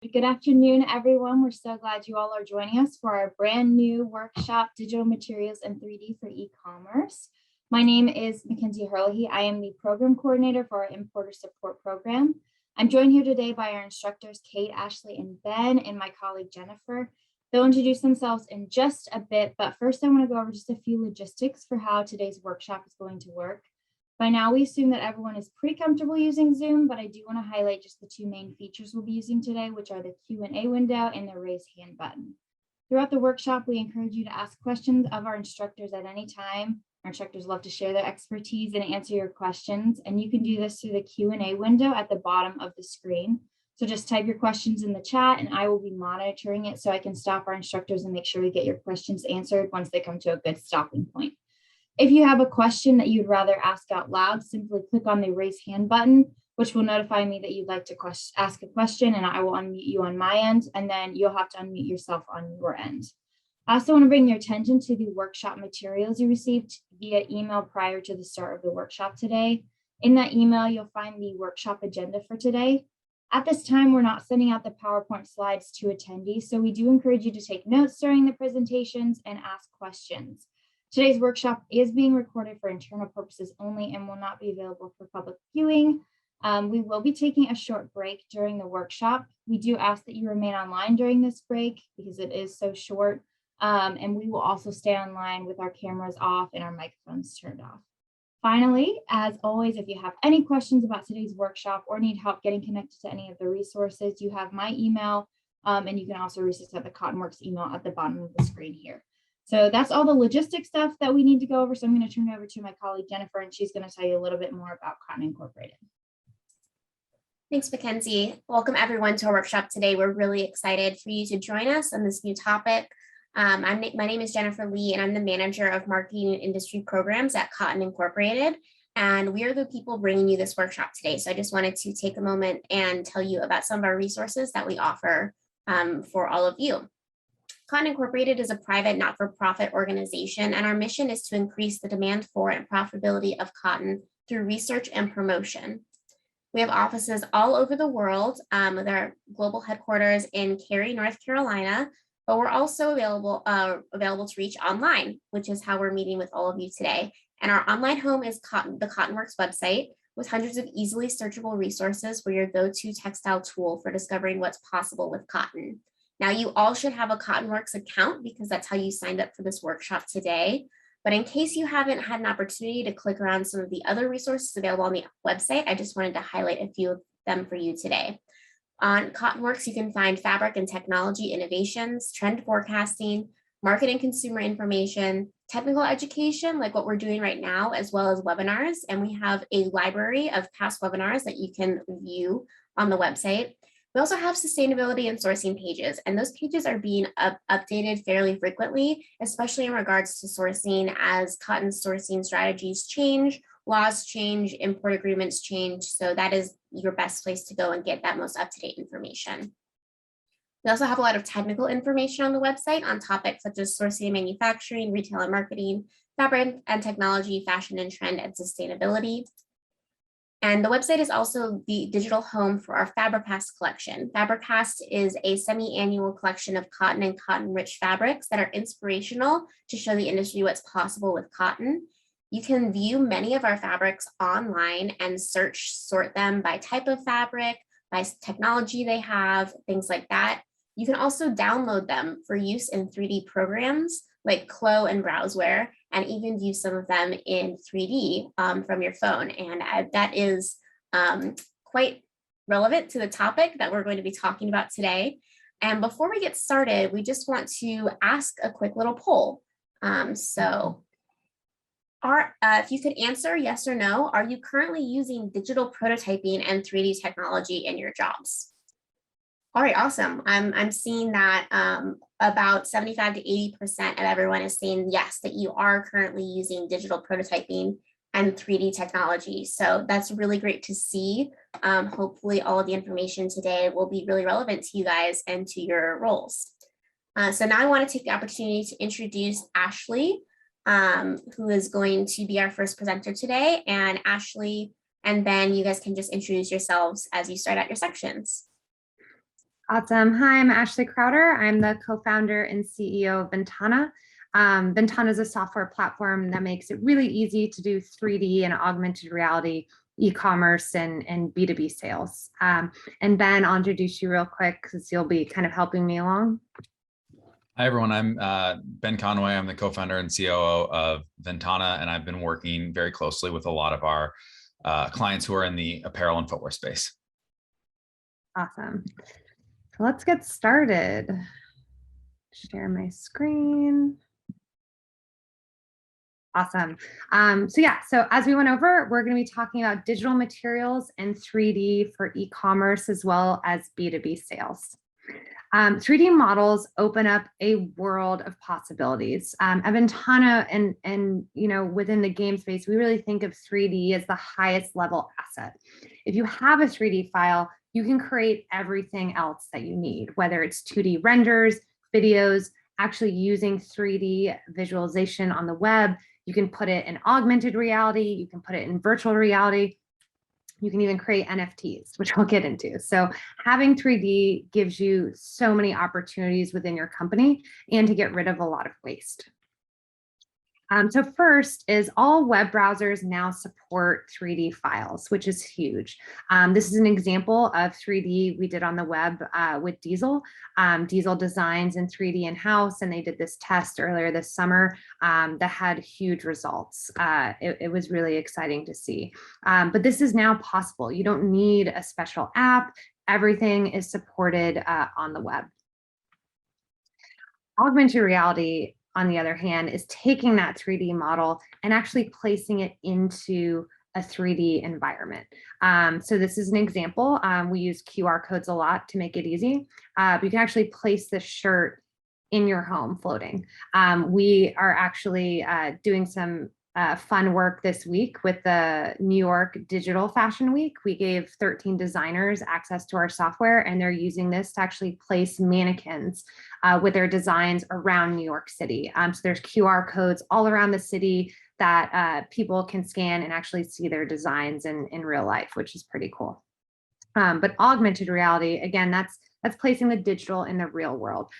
Good afternoon, everyone. We're so glad you all are joining us for our brand new workshop, Digital Materials and 3D for E-commerce. My name is Mackenzie Hurley. I am the program coordinator for our importer support program. I'm joined here today by our instructors, Kate, Ashley, and Ben, and my colleague, Jennifer. They'll introduce themselves in just a bit, but first I want to go over just a few logistics for how today's workshop is going to work. By now, we assume that everyone is pretty comfortable using Zoom, but I do want to highlight just the two main features we'll be using today, which are the Q&A window and the raise hand button. Throughout the workshop, we encourage you to ask questions of our instructors at any time. Our instructors love to share their expertise and answer your questions, and you can do this through the Q&A window at the bottom of the screen. So just type your questions in the chat and I will be monitoring it so I can stop our instructors and make sure we get your questions answered once they come to a good stopping point. If you have a question that you'd rather ask out loud, simply click on the raise hand button, which will notify me that you'd like to ask a question, and I will unmute you on my end, and then you'll have to unmute yourself on your end. I also want to bring your attention to the workshop materials you received via email prior to the start of the workshop today. In that email, you'll find the workshop agenda for today. At this time, we're not sending out the PowerPoint slides to attendees, so we do encourage you to take notes during the presentations and ask questions. Today's workshop is being recorded for internal purposes only and will not be available for public viewing. We will be taking a short break during the workshop. We do ask that you remain online during this break because it is so short. And we will also stay online with our cameras off and our microphones turned off. Finally, as always, if you have any questions about today's workshop or need help getting connected to any of the resources, you have my email, and you can also reach us at the Cottonworks email at the bottom of the screen here. So that's all the logistic stuff that we need to go over. So I'm going to turn it over to my colleague, Jennifer, and she's going to tell you a little bit more about Cotton Incorporated. Thanks, Mackenzie. Welcome everyone to our workshop today. We're really excited for you to join us on this new topic. My name is Jennifer Lee, and I'm the manager of marketing and industry programs at Cotton Incorporated. And we are the people bringing you this workshop today. So I just wanted to take a moment and tell you about some of our resources that we offer for all of you. Cotton Incorporated is a private not-for-profit organization, and our mission is to increase the demand for and profitability of cotton through research and promotion. We have offices all over the world with our global headquarters in Cary, North Carolina, but we're also available to reach online, which is how we're meeting with all of you today. And our online home is the Cottonworks website with hundreds of easily searchable resources for your go-to textile tool for discovering what's possible with cotton. Now, you all should have a Cottonworks account because that's how you signed up for this workshop today. But in case you haven't had an opportunity to click around some of the other resources available on the website, I just wanted to highlight a few of them for you today. On Cottonworks, you can find fabric and technology innovations, trend forecasting, market and consumer information, technical education, like what we're doing right now, as well as webinars. And we have a library of past webinars that you can view on the website. We also have sustainability and sourcing pages, and those pages are being updated fairly frequently, especially in regards to sourcing as cotton sourcing strategies change, laws change, import agreements change. So that is your best place to go and get that most up-to-date information. We also have a lot of technical information on the website on topics such as sourcing and manufacturing, retail and marketing, fabric and technology, fashion and trend, and sustainability. And the website is also the digital home for our Fabricast collection. Fabricast is a semi-annual collection of cotton and cotton-rich fabrics that are inspirational to show the industry what's possible with cotton. You can view many of our fabrics online and sort them by type of fabric, by technology they have, things like that. You can also download them for use in 3D programs like Clo and Browzwear, and even view some of them in 3D from your phone. And that is quite relevant to the topic that we're going to be talking about today. And before we get started, we just want to ask a quick little poll. If you could answer yes or no, are you currently using digital prototyping and 3D technology in your jobs? All right, awesome. I'm seeing that about 75 to 80% of everyone is saying yes, that you are currently using digital prototyping and 3D technology. So that's really great to see. Hopefully all of the information today will be really relevant to you guys and to your roles. So now I want to take the opportunity to introduce Ashley, who is going to be our first presenter today. And Ashley and Ben, you guys can just introduce yourselves as you start out your sections. Awesome. Hi, I'm Ashley Crowder. I'm the co-founder and CEO of VNTANA. VNTANA is a software platform that makes it really easy to do 3D and augmented reality e-commerce and B2B sales. And Ben, I'll introduce you real quick because you'll be kind of helping me along. Hi, everyone. I'm Ben Conway. I'm the co-founder and COO of VNTANA, and I've been working very closely with a lot of our clients who are in the apparel and footwear space. Awesome. So let's get started. Share my screen. Awesome. So as we went over, we're going to be talking about digital materials and 3D for e-commerce as well as B2B sales. 3D models open up a world of possibilities. At VNTANA and within the game space, we really think of 3D as the highest level asset. If you have a 3D file, you can create everything else that you need, whether it's 2D renders, videos, actually using 3D visualization on the web. You can put it in augmented reality, you can put it in virtual reality. You can even create NFTs, which we'll get into. So having 3D gives you so many opportunities within your company and to get rid of a lot of waste. So first is all web browsers now support 3D files, which is huge. This is an example of 3D we did on the web with Diesel. Diesel designs in 3D in-house, and they did this test earlier this summer that had huge results. It was really exciting to see. But this is now possible. You don't need a special app. Everything is supported on the web. Augmented reality, on the other hand, is taking that 3D model and actually placing it into a 3D environment. So this is an example. We use QR codes a lot to make it easy. But you can actually place this shirt in your home floating. We are actually doing some fun work this week with the New York Digital Fashion Week. We gave 13 designers access to our software, and they're using this to actually place mannequins with their designs around New York City. So there's QR codes all around the city that people can scan and actually see their designs in real life, which is pretty cool. But augmented reality, again, that's placing the digital in the real world.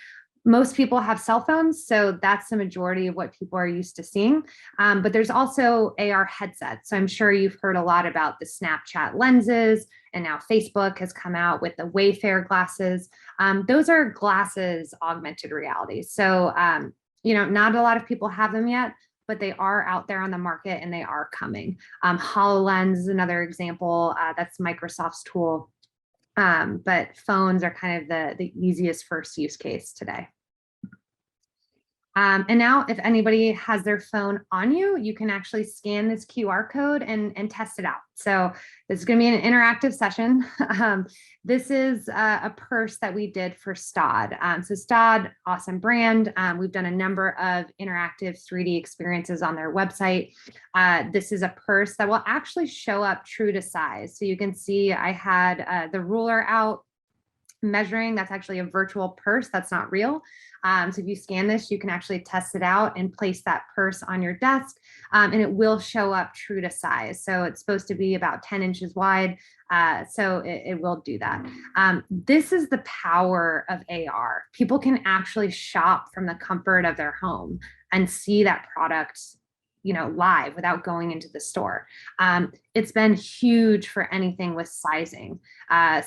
Most people have cell phones, so that's the majority of what people are used to seeing. But there's also AR headsets. So I'm sure you've heard a lot about the Snapchat lenses, and now Facebook has come out with the Wayfair glasses. Those are glasses augmented reality. So, not a lot of people have them yet, but they are out there on the market and they are coming. HoloLens is another example. That's Microsoft's tool. But phones are kind of the easiest first use case today. And now if anybody has their phone on you, you can actually scan this QR code and test it out. So this is going to be an interactive session. This is a purse that we did for Stod. So Stod, awesome brand. We've done a number of interactive 3D experiences on their website. This is a purse that will actually show up true to size. So you can see I had the ruler out measuring. That's actually a virtual purse. That's not real. So if you scan this, you can actually test it out and place that purse on your desk, and it will show up true to size. So it's supposed to be about 10 inches wide. So it will do that. This is the power of AR. People can actually shop from the comfort of their home and see that product live without going into the store. It's been huge for anything with sizing.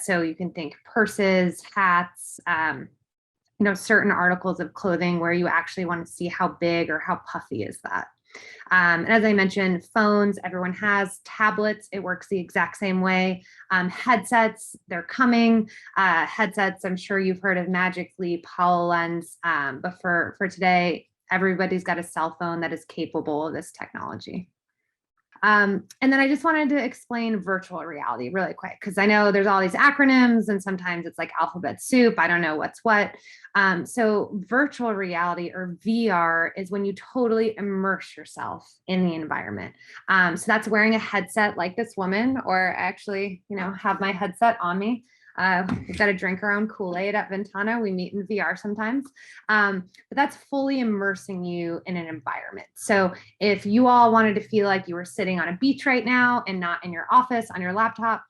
So you can think purses, hats, certain articles of clothing where you actually want to see how big or how puffy is that. And as I mentioned, phones, everyone has tablets. It works the exact same way. Headsets, they're coming. Headsets, I'm sure you've heard of Magic Leap, HoloLens, but for today, everybody's got a cell phone that is capable of this technology. And then I just wanted to explain virtual reality really quick, because I know there's all these acronyms and sometimes it's like alphabet soup. I don't know what's what. So virtual reality, or VR, is when you totally immerse yourself in the environment. So that's wearing a headset like this woman, or actually, have my headset on me. We've got to drink our own Kool-Aid at VNTANA. We meet in VR sometimes, but that's fully immersing you in an environment. So if you all wanted to feel like you were sitting on a beach right now and not in your office on your laptop,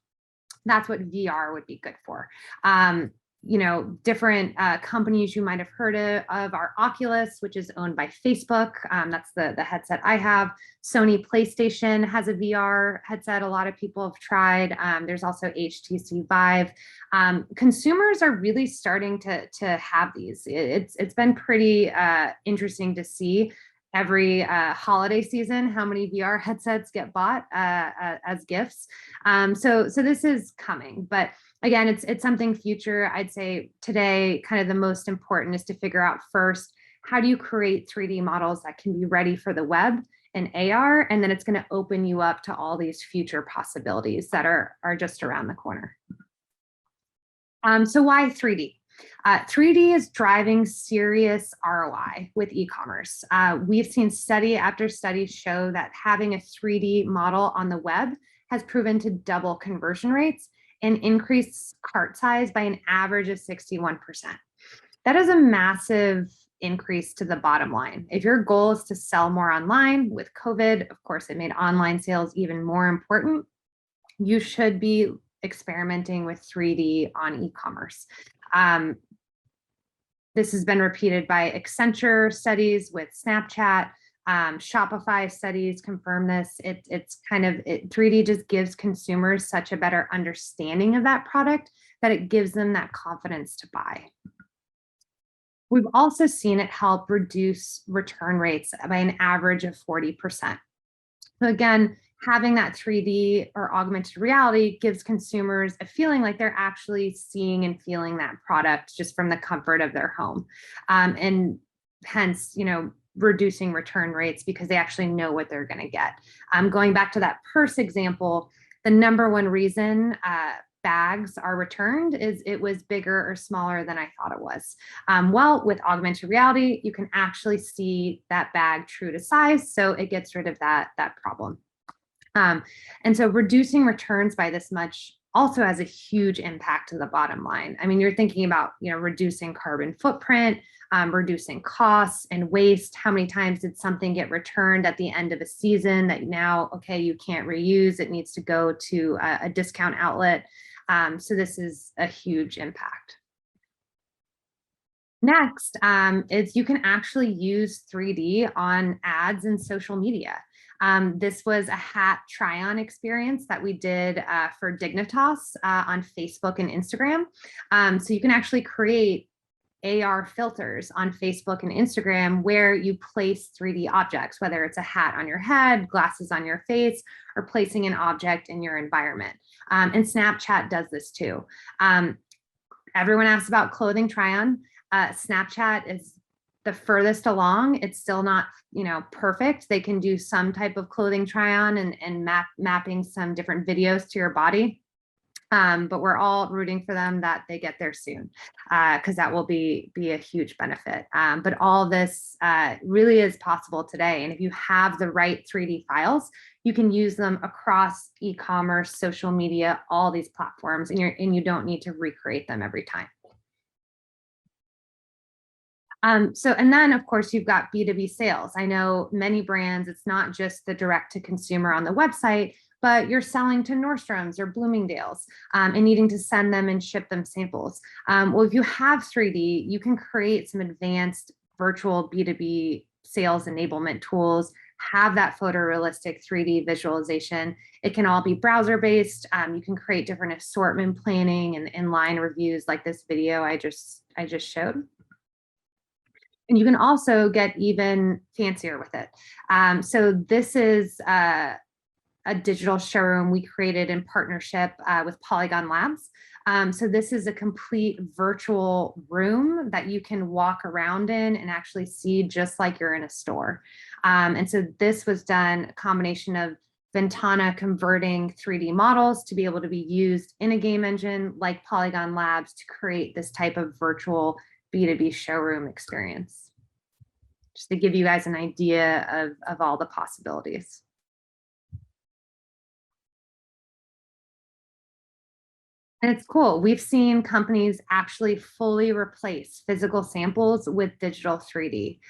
that's what VR would be good for. different companies you might have heard of are Oculus, which is owned by Facebook. That's the headset I have. Sony PlayStation has a VR headset a lot of people have tried. There's also HTC Vive. Consumers are really starting to have these. It's been pretty interesting to see every holiday season how many VR headsets get bought as gifts. So this is coming, but again, it's something future. I'd say today, kind of the most important is to figure out first, how do you create 3D models that can be ready for the web and AR? And then it's going to open you up to all these future possibilities that are just around the corner. So why 3D? 3D is driving serious ROI with e-commerce. We've seen study after study show that having a 3D model on the web has proven to double conversion rates and increase cart size by an average of 61%. That is a massive increase to the bottom line. If your goal is to sell more online, with COVID, of course, it made online sales even more important. You should be experimenting with 3D on e-commerce. This has been repeated by Accenture studies with Snapchat. Shopify studies confirm this. 3D just gives consumers such a better understanding of that product that it gives them that confidence to buy. We've also seen it help reduce return rates by an average of 40%. So again, having that 3D or augmented reality gives consumers a feeling like they're actually seeing and feeling that product just from the comfort of their home. And hence, reducing return rates because they actually know what they're going to get. Going back to that purse example, the number one reason bags are returned is it was bigger or smaller than I thought it was. Well, with augmented reality, you can actually see that bag true to size, so it gets rid of that problem. And so reducing returns by this much also has a huge impact to the bottom line. I mean, you're thinking about, reducing carbon footprint, reducing costs and waste. How many times did something get returned at the end of a season that now, okay, you can't reuse, it needs to go to a discount outlet. So this is a huge impact. Next is you can actually use 3D on ads and social media. This was a hat try-on experience that we did for Dignitas on Facebook and Instagram. So you can actually create AR filters on Facebook and Instagram where you place 3D objects, whether it's a hat on your head, glasses on your face, or placing an object in your environment. And Snapchat does this too. Everyone asks about clothing try-on. Snapchat is the furthest along. It's still not, perfect. They can do some type of clothing try-on and mapping some different videos to your body. But we're all rooting for them that they get there soon, because that will be a huge benefit. But all this really is possible today. And if you have the right 3D files, you can use them across e-commerce, social media, all these platforms, and you don't need to recreate them every time. And then of course you've got B2B sales. I know many brands, it's not just the direct to consumer on the website, but you're selling to Nordstrom's or Bloomingdale's and needing to send them and ship them samples. Well, if you have 3D, you can create some advanced virtual B2B sales enablement tools, have that photorealistic 3D visualization. It can all be browser based. You can create different assortment planning and inline reviews like this video I just showed. And you can also get even fancier with it. So this is a digital showroom we created in partnership with Polygon Labs. So this is a complete virtual room that you can walk around in and actually see just like you're in a store. And so this was done a combination of VNTANA converting 3D models to be able to be used in a game engine like Polygon Labs to create this type of virtual B2B showroom experience. Just to give you guys an idea of all the possibilities. And it's cool. We've seen companies actually fully replace physical samples with digital 3D.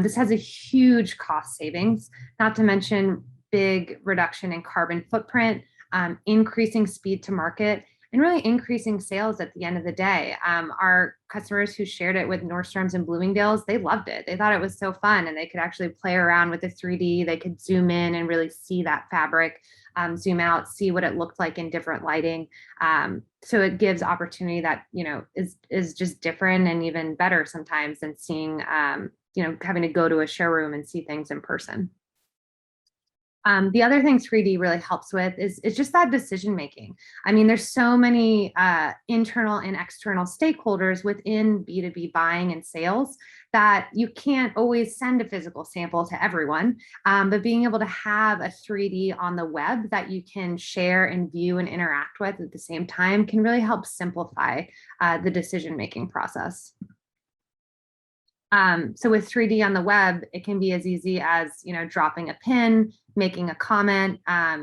This has a huge cost savings, not to mention big reduction in carbon footprint, increasing speed to market, and really increasing sales at the end of the day. Our customers who shared it with Nordstrom's and Bloomingdale's, they loved it. They thought it was so fun, and they could actually play around with the 3D. They could zoom in and really see that fabric, zoom out, see what it looked like in different lighting. So it gives opportunity that, is just different and even better sometimes than seeing, having to go to a showroom and see things in person. The other thing 3D really helps with is just that decision making. I mean, there's so many internal and external stakeholders within B2B buying and sales that you can't always send a physical sample to everyone. But being able to have a 3D on the web that you can share and view and interact with at the same time can really help simplify the decision making process. So with 3D on the web, it can be as easy as, dropping a pin, making a comment,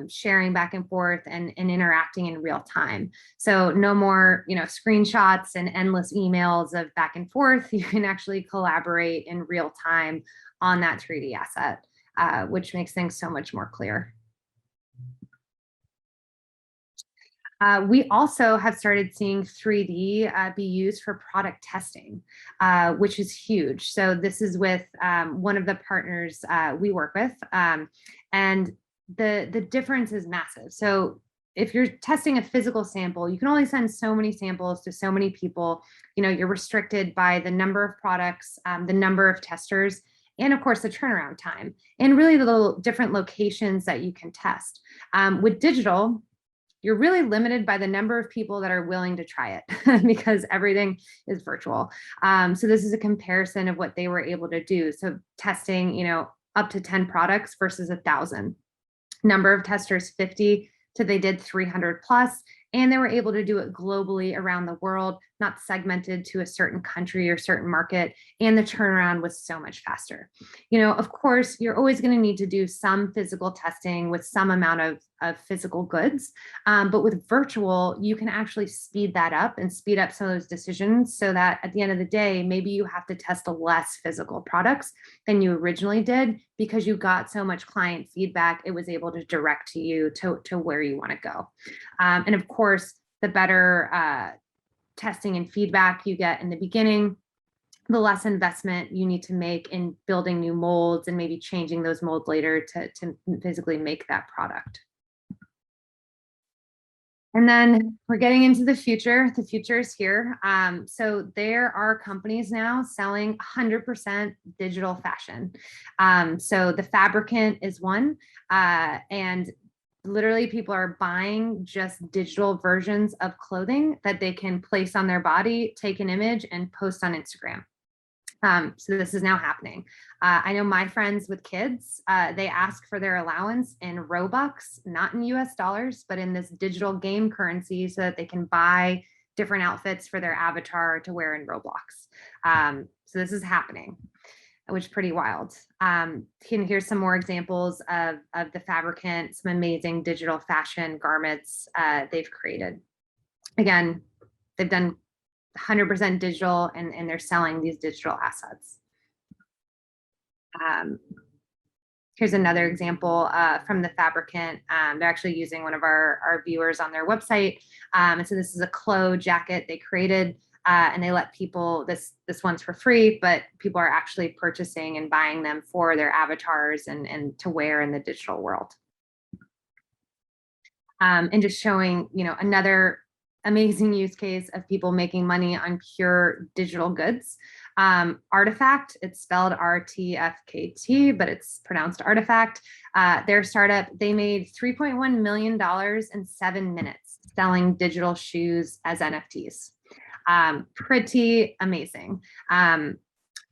sharing back and forth, and interacting in real time. So no more, screenshots and endless emails of back and forth. You can actually collaborate in real time on that 3D asset, which makes things so much more clear. We also have started seeing 3D be used for product testing, which is huge. So this is with one of the partners we work with, and the difference is massive. So if you're testing a physical sample, you can only send so many samples to so many people. You're restricted by the number of products, the number of testers, and of course the turnaround time, and really the little different locations that you can test. With digital, you're really limited by the number of people that are willing to try it because everything is virtual. So this is a comparison of what they were able to do. So testing, up to 10 products versus 1,000. Number of testers, 50, so they did 300 plus, and they were able to do it globally around the world, not segmented to a certain country or certain market. And the turnaround was so much faster. Of course, you're always going to need to do some physical testing with some amount of physical goods. But with virtual, you can actually speed that up and speed up some of those decisions so that at the end of the day, maybe you have to test less physical products than you originally did because you got so much client feedback, it was able to direct you to where you want to go. And of course, the better testing and feedback you get in the beginning, the less investment you need to make in building new molds and maybe changing those molds later to physically make that product. And then we're getting into the future. The future is here. So there are companies now selling 100% digital fashion. So the Fabricant is one, and literally people are buying just digital versions of clothing that they can place on their body, take an image, and post on Instagram. So this is now happening. I know my friends with kids, they ask for their allowance in Robux, not in US dollars, but in this digital game currency so that they can buy different outfits for their avatar to wear in Roblox. So this is happening, which is pretty wild. Here's some more examples of the Fabricant, some amazing digital fashion garments they've created. Again, they've done 100% digital and they're selling these digital assets. Here's another example from the Fabricant. They're actually using one of our viewers on their website. And so this is a Clo jacket they created, and they let people, this one's for free, but people are actually purchasing and buying them for their avatars and to wear in the digital world. And just showing, another amazing use case of people making money on pure digital goods. Artifact, it's spelled RTFKT, but it's pronounced Artifact. Their startup, they made $3.1 million in 7 minutes selling digital shoes as NFTs. Pretty amazing. I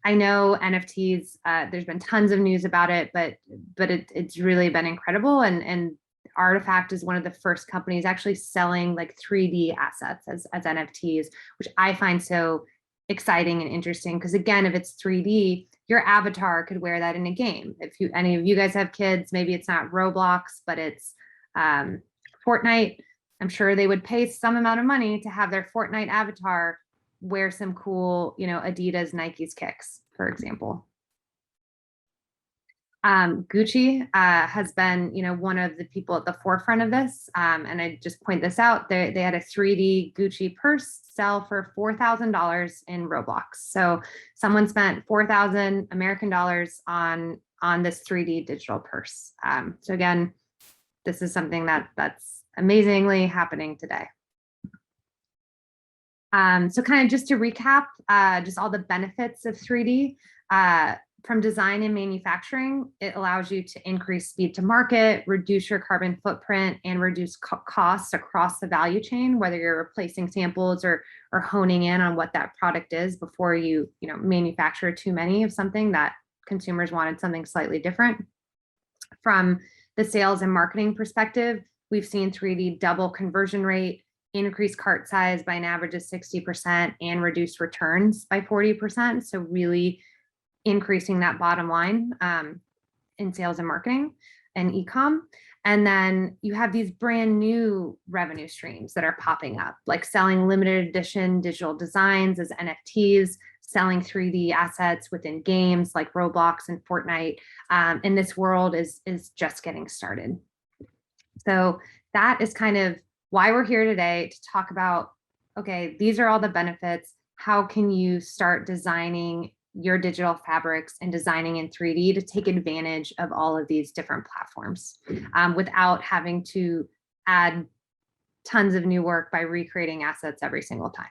know NFTs, there's been tons of news about it, but it's really been incredible. And Artifact is one of the first companies actually selling like 3D assets as NFTs, which I find so exciting and interesting. Because again, if it's 3D, your avatar could wear that in a game. If any of you guys have kids, maybe it's not Roblox, but it's Fortnite. I'm sure they would pay some amount of money to have their Fortnite avatar wear some cool, Adidas, Nike's kicks, for example. Gucci has been, one of the people at the forefront of this. And I just point this out. They had a 3D Gucci purse sell for $4,000 in Roblox. So someone spent 4,000 American dollars on this 3D digital purse. So again, this is something that's amazingly happening today. So kind of just to recap, just all the benefits of 3D. From design and manufacturing, it allows you to increase speed to market, reduce your carbon footprint, and reduce costs across the value chain, whether you're replacing samples or honing in on what that product is before you manufacture too many of something that consumers wanted something slightly different. From the sales and marketing perspective, we've seen 3D double conversion rate, increase cart size by an average of 60%, and reduce returns by 40%. So really increasing that bottom line in sales and marketing and e-com. And then you have these brand new revenue streams that are popping up, like selling limited edition digital designs as NFTs, selling 3D assets within games like Roblox and Fortnite. And this world is just getting started. So that is kind of why we're here today, to talk about, okay, these are all the benefits. How can you start designing your digital fabrics and designing in 3D to take advantage of all of these different platforms without having to add tons of new work by recreating assets every single time.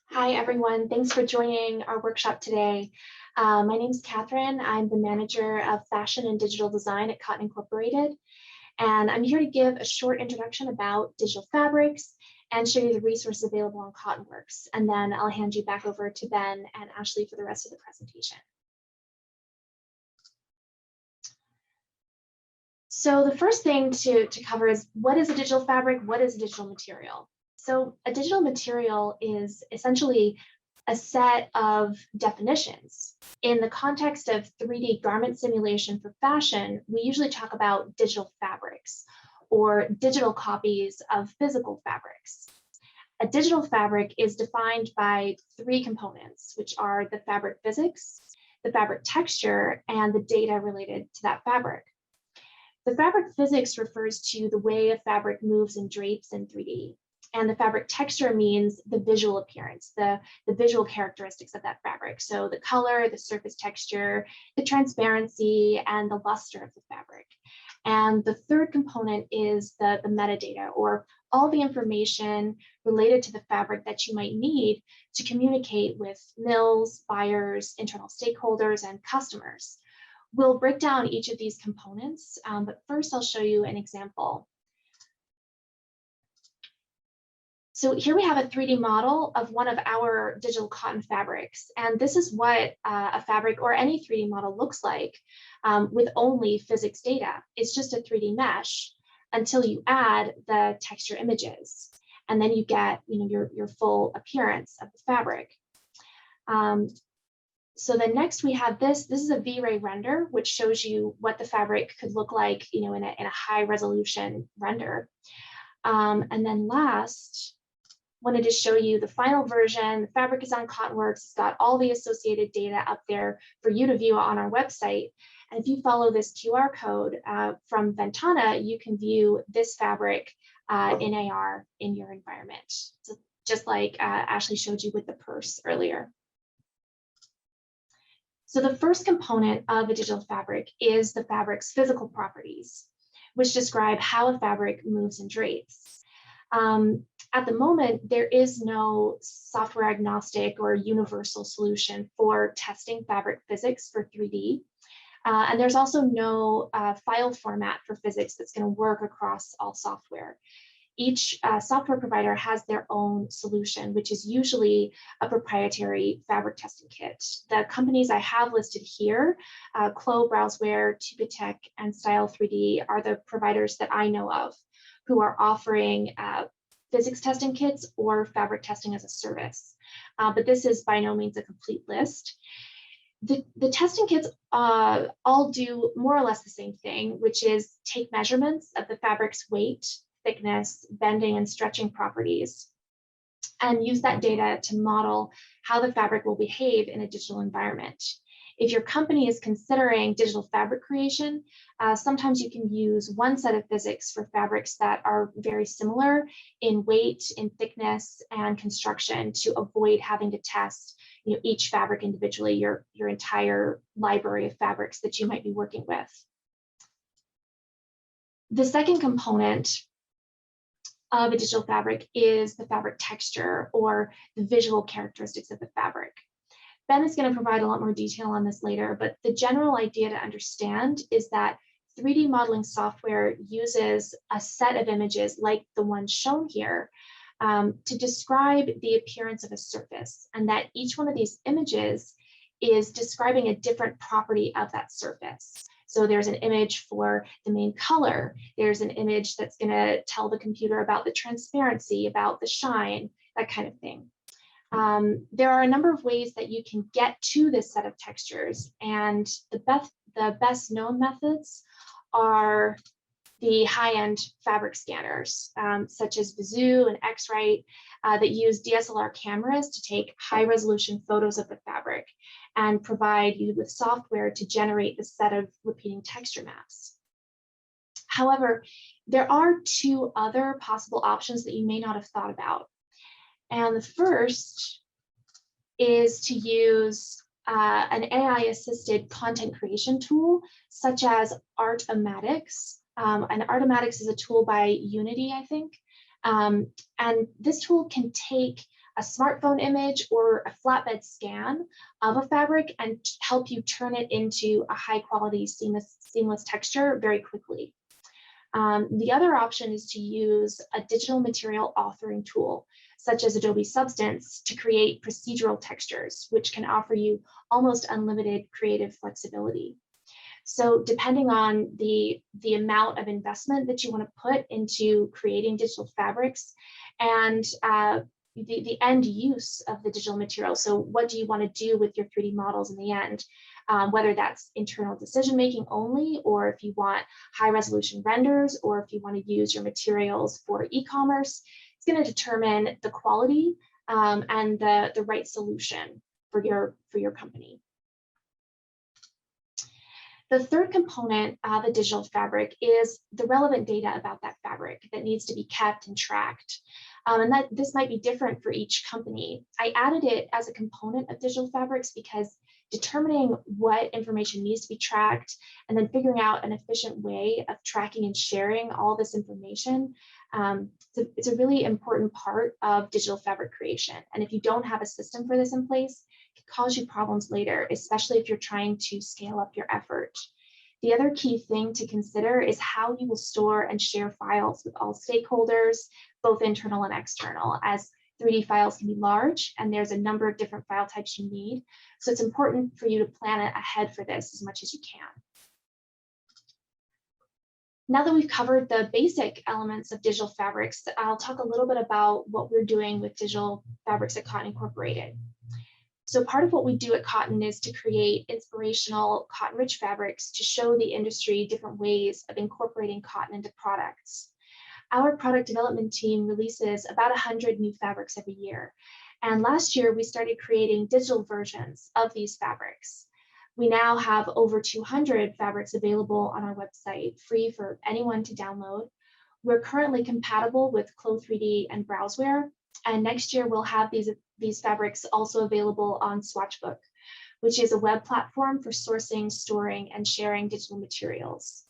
Hi, everyone. Thanks for joining our workshop today. My name is Catherine. I'm the manager of fashion and digital design at Cotton Incorporated. And I'm here to give a short introduction about digital fabrics and show you the resources available on Cottonworks. And then I'll hand you back over to Ben and Ashley for the rest of the presentation. So the first thing to cover is, what is a digital fabric? What is a digital material? So a digital material is essentially a set of definitions. In the context of 3D garment simulation for fashion, we usually talk about digital fabrics or digital copies of physical fabrics. A digital fabric is defined by 3 components, which are the fabric physics, the fabric texture, and the data related to that fabric. The fabric physics refers to the way a fabric moves and drapes in 3D. And the fabric texture means the visual appearance, the visual characteristics of that fabric. So the color, the surface texture, the transparency, and the luster of the fabric. And the third component is the metadata, or all the information related to the fabric that you might need to communicate with mills, buyers, internal stakeholders, and customers. We'll break down each of these components, but first I'll show you an example. So here we have a 3D model of one of our digital cotton fabrics. And this is what a fabric or any 3D model looks like with only physics data. It's just a 3D mesh until you add the texture images. And then you get your full appearance of the fabric. So then next we have this. This is a V-Ray render, which shows you what the fabric could look like in a high resolution render. And then last, wanted to show you the final version. The fabric is on Cottonworks. It's got all the associated data up there for you to view on our website. And if you follow this QR code from VNTANA, you can view this fabric in AR in your environment. So just like Ashley showed you with the purse earlier. So the first component of a digital fabric is the fabric's physical properties, which describe how a fabric moves and drapes. At the moment, there is no software agnostic or universal solution for testing fabric physics for 3D. And there's also no file format for physics that's going to work across all software. Each software provider has their own solution, which is usually a proprietary fabric testing kit. The companies I have listed here, Clo, Browzwear, Tech, and Style3D are the providers that I know of who are offering physics testing kits or fabric testing as a service. But this is by no means a complete list. The testing kits all do more or less the same thing, which is take measurements of the fabric's weight, thickness, bending, and stretching properties, and use that data to model how the fabric will behave in a digital environment. If your company is considering digital fabric creation, sometimes you can use one set of physics for fabrics that are very similar in weight, in thickness, and construction to avoid having to test each fabric individually, your entire library of fabrics that you might be working with. The second component of a digital fabric is the fabric texture or the visual characteristics of the fabric. Ben is going to provide a lot more detail on this later, but the general idea to understand is that 3D modeling software uses a set of images like the one shown here to describe the appearance of a surface, and that each one of these images is describing a different property of that surface. So there's an image for the main color. There's an image that's going to tell the computer about the transparency, about the shine, that kind of thing. There are a number of ways that you can get to this set of textures, and the best known methods are the high-end fabric scanners, such as Vizoo and X-Rite, that use DSLR cameras to take high-resolution photos of the fabric and provide you with software to generate the set of repeating texture maps. However, there are two other possible options that you may not have thought about. And the first is to use an AI-assisted content creation tool, such as Artomatics. And Artomatics is a tool by Unity, I think. And this tool can take a smartphone image or a flatbed scan of a fabric and help you turn it into a high-quality seamless texture very quickly. The other option is to use a digital material authoring tool, such as Adobe Substance, to create procedural textures, which can offer you almost unlimited creative flexibility. So depending on the amount of investment that you want to put into creating digital fabrics and the end use of the digital material. So what do you want to do with your 3D models in the end? Whether that's internal decision-making only, or if you want high-resolution renders, or if you want to use your materials for e-commerce, it's going to determine the quality and the right solution for your company. The third component of a digital fabric is the relevant data about that fabric that needs to be kept and tracked. And this might be different for each company. I added it as a component of digital fabrics because determining what information needs to be tracked and then figuring out an efficient way of tracking and sharing all this information, it's a really important part of digital fabric creation. And if you don't have a system for this in place, it can cause you problems later, especially if you're trying to scale up your effort. The other key thing to consider is how you will store and share files with all stakeholders, both internal and external, as 3D files can be large and there's a number of different file types you need. So it's important for you to plan ahead for this as much as you can. Now that we've covered the basic elements of digital fabrics, I'll talk a little bit about what we're doing with digital fabrics at Cotton Incorporated. So part of what we do at Cotton is to create inspirational cotton-rich fabrics to show the industry different ways of incorporating cotton into products. Our product development team releases about 100 new fabrics every year. And last year, we started creating digital versions of these fabrics. We now have over 200 fabrics available on our website, free for anyone to download. We're currently compatible with Clo3D and Browzwear, and next year we'll have these fabrics also available on Swatchbook, which is a web platform for sourcing, storing, and sharing digital materials.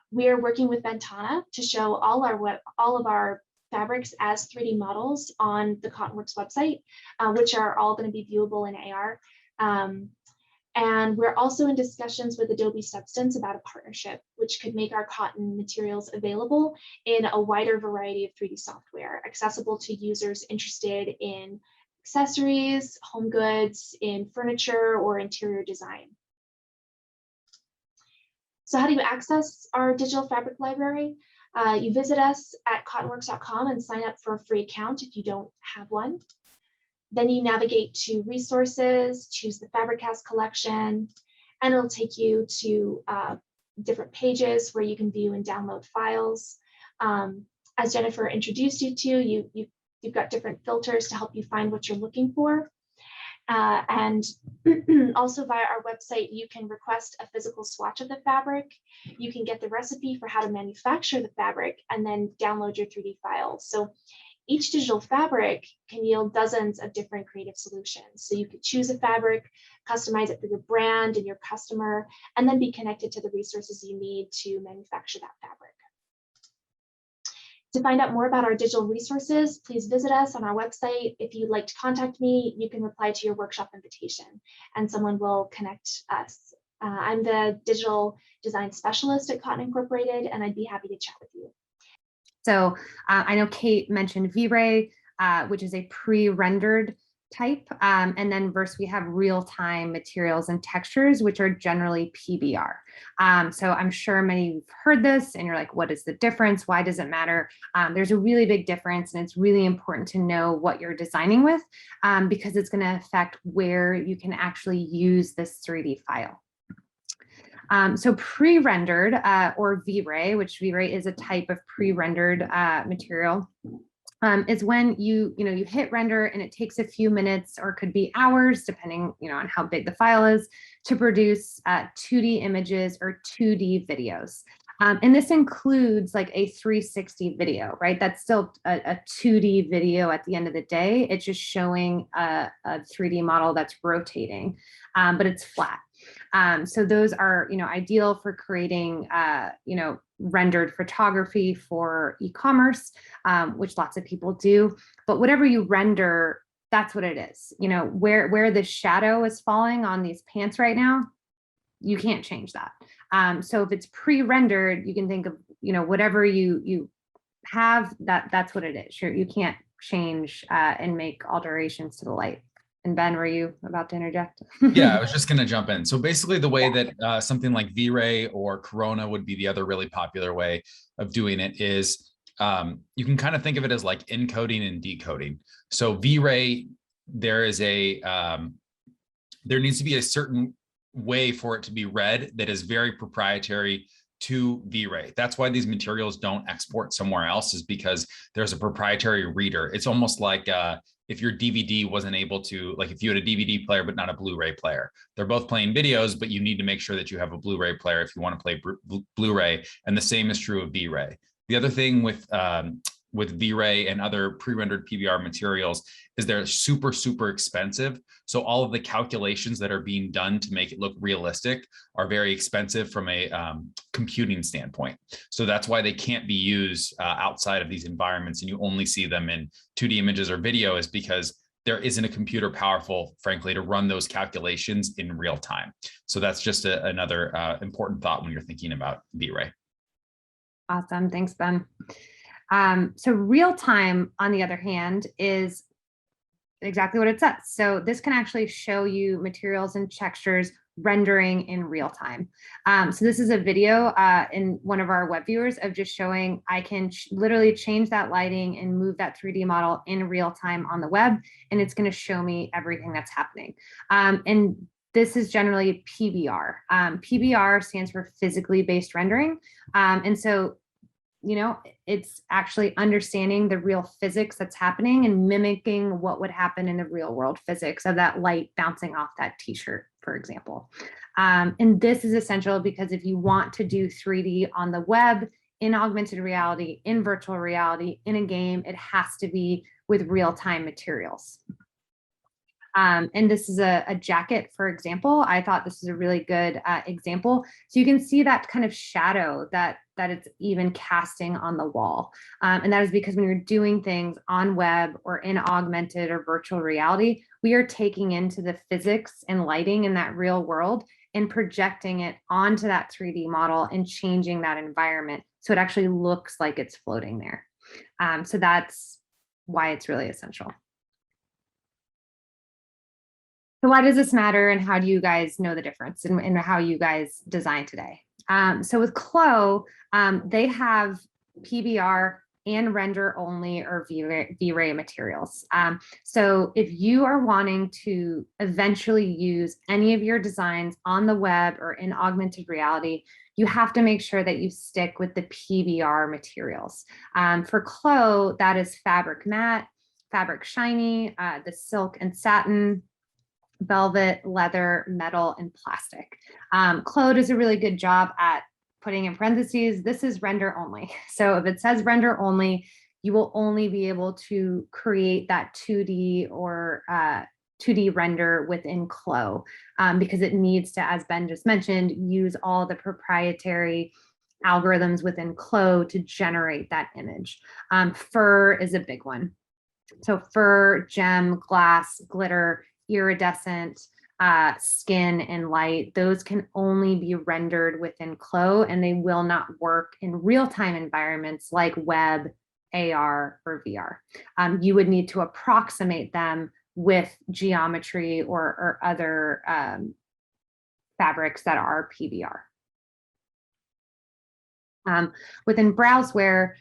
We are working with VNTANA to show all of our fabrics as 3D models on the Cottonworks website, which are all going to be viewable in AR. And we're also in discussions with Adobe Substance about a partnership, which could make our cotton materials available in a wider variety of 3D software, accessible to users interested in accessories, home goods, in furniture, or interior design. So how do you access our digital fabric library? You visit us at cottonworks.com and sign up for a free account if you don't have one. Then you navigate to resources, choose the Fabricast collection, and it'll take you to different pages where you can view and download files. As Jennifer introduced you to, you've got different filters to help you find what you're looking for. And also via our website, you can request a physical swatch of the fabric. You can get the recipe for how to manufacture the fabric and then download your 3D files. So each digital fabric can yield dozens of different creative solutions. So you could choose a fabric, customize it for your brand and your customer, and then be connected to the resources you need to manufacture that fabric. To find out more about our digital resources, please visit us on our website. If you'd like to contact me, you can reply to your workshop invitation and someone will connect us. I'm the digital design specialist at Cotton Incorporated, and I'd be happy to chat with you. So I know Kate mentioned V-Ray, which is a pre-rendered type. And then versus we have real-time materials and textures, which are generally PBR. So I'm sure many of you have heard this and you're like, what is the difference? Why does it matter? There's a really big difference, and it's really important to know what you're designing with because it's going to affect where you can actually use this 3D file. So pre-rendered or V-Ray, which V-Ray is a type of pre-rendered material, is when you hit render and it takes a few minutes or could be hours, depending on how big the file is, to produce 2D images or 2D videos. And this includes like a 360 video, right? That's still a 2D video at the end of the day. It's just showing a 3D model that's rotating, but it's flat. So those are, ideal for creating, rendered photography for e-commerce, which lots of people do. But whatever you render, that's what it is. Where the shadow is falling on these pants right now, you can't change that. So if it's pre-rendered, you can think of, whatever you have, that's what it is. You can't change and make alterations to the light. And Ben, were you about to interject? Yeah, I was just going to jump in. So basically the way that something like V-Ray or Corona would be the other really popular way of doing it is you can kind of think of it as like encoding and decoding. So V-Ray, there needs to be a certain way for it to be read that is very proprietary to V-Ray. That's why these materials don't export somewhere else, is because there's a proprietary reader. It's almost like if your DVD wasn't able to, like if you had a DVD player but not a Blu-ray player. They're both playing videos, but you need to make sure that you have a Blu-ray player if you want to play Blu-ray, and the same is true of V-Ray. The other thing with V-Ray and other pre-rendered PBR materials is they're super, super expensive. So all of the calculations that are being done to make it look realistic are very expensive from a computing standpoint. So that's why they can't be used outside of these environments, and you only see them in 2D images or video, is because there isn't a computer powerful, frankly, to run those calculations in real time. So that's just another important thought when you're thinking about V-Ray. Awesome. Thanks, Ben. So real time, on the other hand, is exactly what it says. So this can actually show you materials and textures rendering in real time. So this is a video in one of our web viewers of just showing I can literally change that lighting and move that 3D model in real time on the web, and it's going to show me everything that's happening. And this is generally PBR. PBR stands for physically based rendering. And so it's actually understanding the real physics that's happening and mimicking what would happen in the real world physics of that light bouncing off that t-shirt, for example. And this is essential because if you want to do 3D on the web, in augmented reality, in virtual reality, in a game, it has to be with real-time materials. And this is a jacket, for example. I thought this is a really good example. So you can see that kind of shadow that it's even casting on the wall. And that is because when you're doing things on web or in augmented or virtual reality, we are taking into the physics and lighting in that real world and projecting it onto that 3D model and changing that environment so it actually looks like it's floating there. So that's why it's really essential. So why does this matter, and how do you guys know the difference in how you guys design today? So with Clo, they have PBR and render only or V-Ray materials. So if you are wanting to eventually use any of your designs on the web or in augmented reality, you have to make sure that you stick with the PBR materials. For Clo, that is fabric matte, fabric shiny, the silk and satin, velvet, leather, metal, and plastic. Claude does a really good job at putting in parentheses, this is render only. So if it says render only, you will only be able to create that 2D or 2D render within Clo, because it needs to, as Ben just mentioned, use all the proprietary algorithms within Clo to generate that image. Fur is a big one. So fur, gem, glass, glitter, iridescent, skin, and light, those can only be rendered within Clo, and they will not work in real-time environments like web, AR, or VR. You would need to approximate them with geometry or other fabrics that are PBR. Within Browzwear,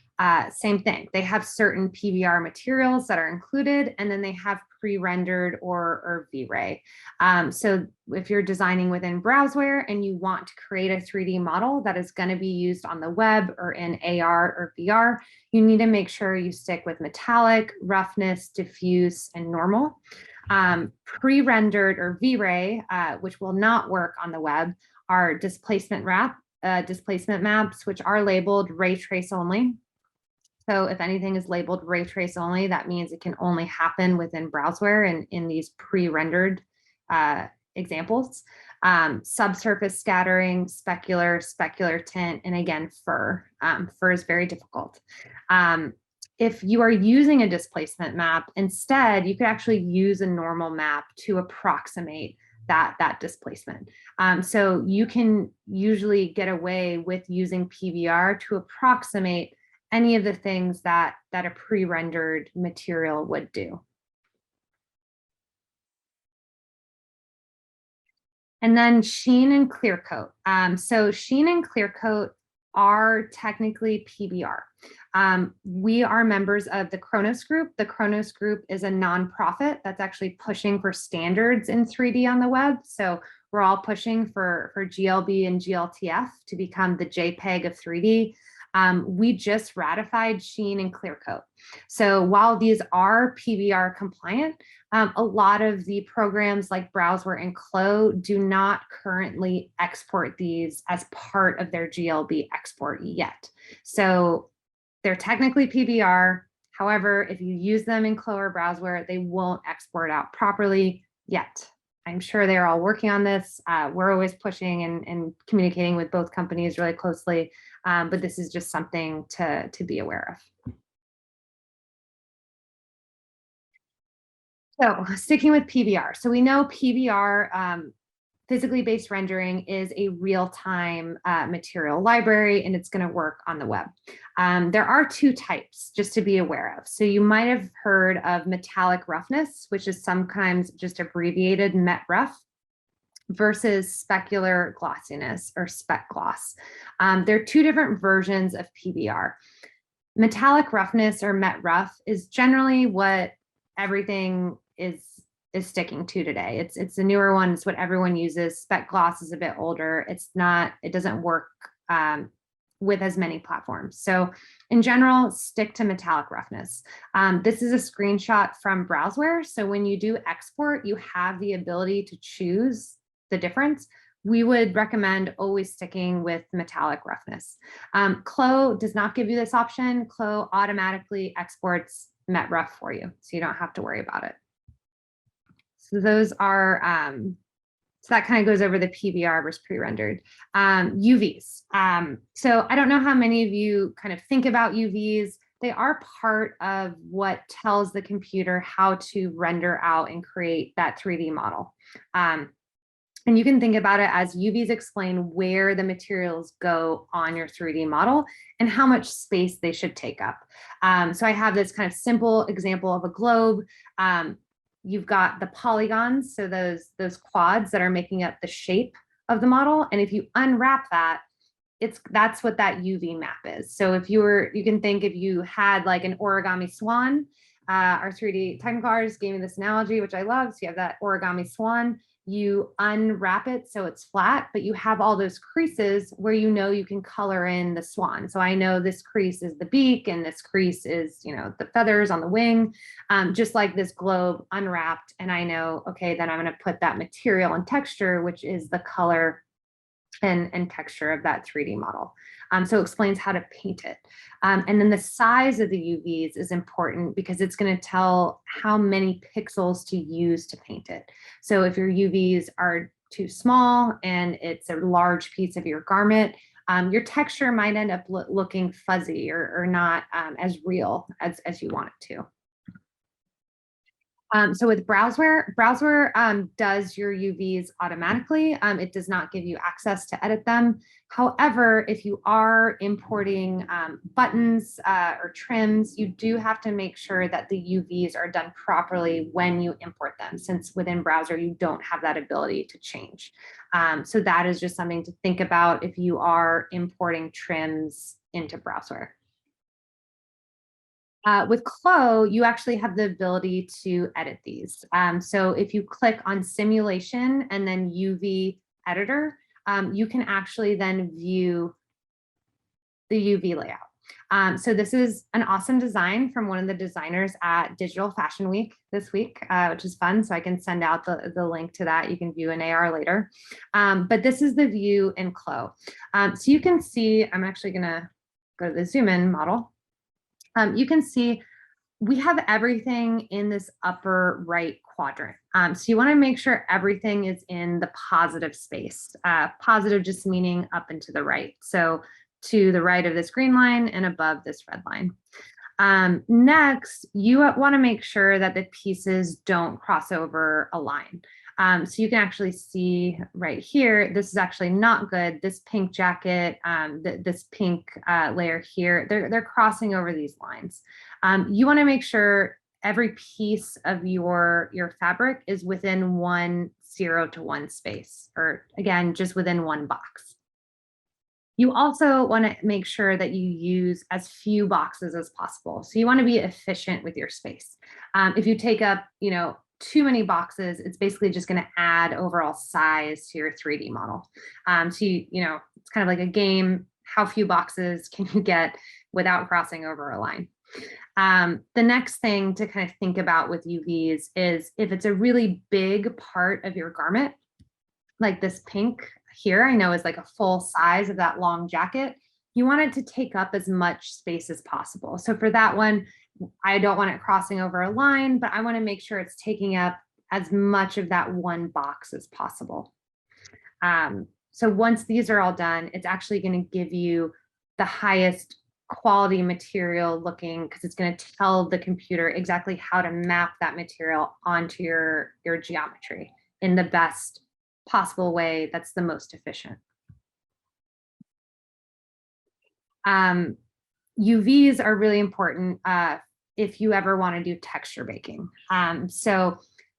same thing. They have certain PBR materials that are included, and then they have pre-rendered or V-Ray. So if you're designing within Browzwear and you want to create a 3D model that is going to be used on the web or in AR or VR, you need to make sure you stick with metallic, roughness, diffuse, and normal. Pre-rendered or V-Ray, which will not work on the web, are displacement maps, which are labeled ray trace only. So if anything is labeled ray trace only, that means it can only happen within Browzwear and in these pre-rendered examples. Subsurface scattering, specular tint, and again, fur. Fur is very difficult. If you are using a displacement map, instead, you could actually use a normal map to approximate that displacement. So you can usually get away with using PBR to approximate any of the things that a pre-rendered material would do. And then sheen and clear coat. So sheen and clear coat are technically PBR. We are members of the Kronos Group. The Kronos Group is a nonprofit that's actually pushing for standards in 3D on the web. So we're all pushing for GLB and GLTF to become the JPEG of 3D. We just ratified sheen and clear coat. So while these are PBR compliant, a lot of the programs like Browzwear and Clo do not currently export these as part of their GLB export yet. So they're technically PBR. However, if you use them in Clo or Browzwear, they won't export out properly yet. I'm sure they're all working on this. We're always pushing and communicating with both companies really closely, but this is just something to be aware of. So sticking with PBR. So we know PBR, physically based rendering, is a real-time material library, and it's going to work on the web. There are two types, just to be aware of. So you might have heard of metallic roughness, which is sometimes just abbreviated met rough, versus specular glossiness or spec gloss. There are two different versions of PBR. Metallic roughness or met rough is generally what everything is sticking to today. It's the newer one. It's what everyone uses. Spec gloss is a bit older. It doesn't work with as many platforms. So in general, stick to metallic roughness. This is a screenshot from Browzwear. So when you do export, you have the ability to choose the difference. We would recommend always sticking with metallic roughness. Clo does not give you this option. Clo automatically exports met rough for you, so you don't have to worry about it. So those are, so that kind of goes over the PBR versus pre-rendered. UVs. So I don't know how many of you kind of think about UVs. They are part of what tells the computer how to render out and create that 3D model. And you can think about it as UVs explain where the materials go on your 3D model and how much space they should take up. So I have this kind of simple example of a globe. You've got the polygons, so those quads that are making up the shape of the model. And if you unwrap that, that's what that UV map is. So if you can think if you had like an origami swan, our 3D technical artist gave me this analogy, which I love. So you have that origami swan. you unwrap it so it's flat, but you have all those creases where you know you can color in the swan. So I know this crease is the beak and this crease is, the feathers on the wing, just like this globe unwrapped. And I know, okay, then I'm going to put that material and texture, which is the color and texture of that 3D model. So it explains how to paint it. And then the size of the UVs is important because it's going to tell how many pixels to use to paint it. So if your UVs are too small and it's a large piece of your garment, your texture might end up looking fuzzy or not as real as you want it to. So with Browzwear does your UVs automatically. It does not give you access to edit them. However, if you are importing buttons or trims, you do have to make sure that the UVs are done properly when you import them, since within Browzwear, you don't have that ability to change. So that is just something to think about if you are importing trims into Browzwear. With Clo, you actually have the ability to edit these. So if you click on simulation and then UV editor, you can actually then view the UV layout. So this is an awesome design from one of the designers at Digital Fashion Week this week, which is fun. So I can send out the link to that. You can view an AR later. But this is the view in Clo. So you can see, I'm actually gonna go to the zoom in model. You can see we have everything in this upper right quadrant. So you want to make sure everything is in the positive space. Positive just meaning up and to the right. So to the right of this green line and above this red line. Next, you want to make sure that the pieces don't cross over a line. So you can actually see right here, this is actually not good. This pink jacket, this pink layer here, they're crossing over these lines. You want to make sure every piece of your fabric is within 0 to 1 space, or again, just within one box. You also want to make sure that you use as few boxes as possible. So you want to be efficient with your space. If you take up, too many boxes, it's basically just going to add overall size to your 3D model. So it's kind of like a game. How few boxes can you get without crossing over a line? The next thing to kind of think about with UVs is if it's a really big part of your garment, like this pink here, I know is like a full size of that long jacket, you want it to take up as much space as possible. So for that one, I don't want it crossing over a line, but I want to make sure it's taking up as much of that one box as possible. So once these are all done, it's actually going to give you the highest quality material looking, because it's going to tell the computer exactly how to map that material onto your geometry in the best possible way that's the most efficient. UVs are really important if you ever want to do texture baking. So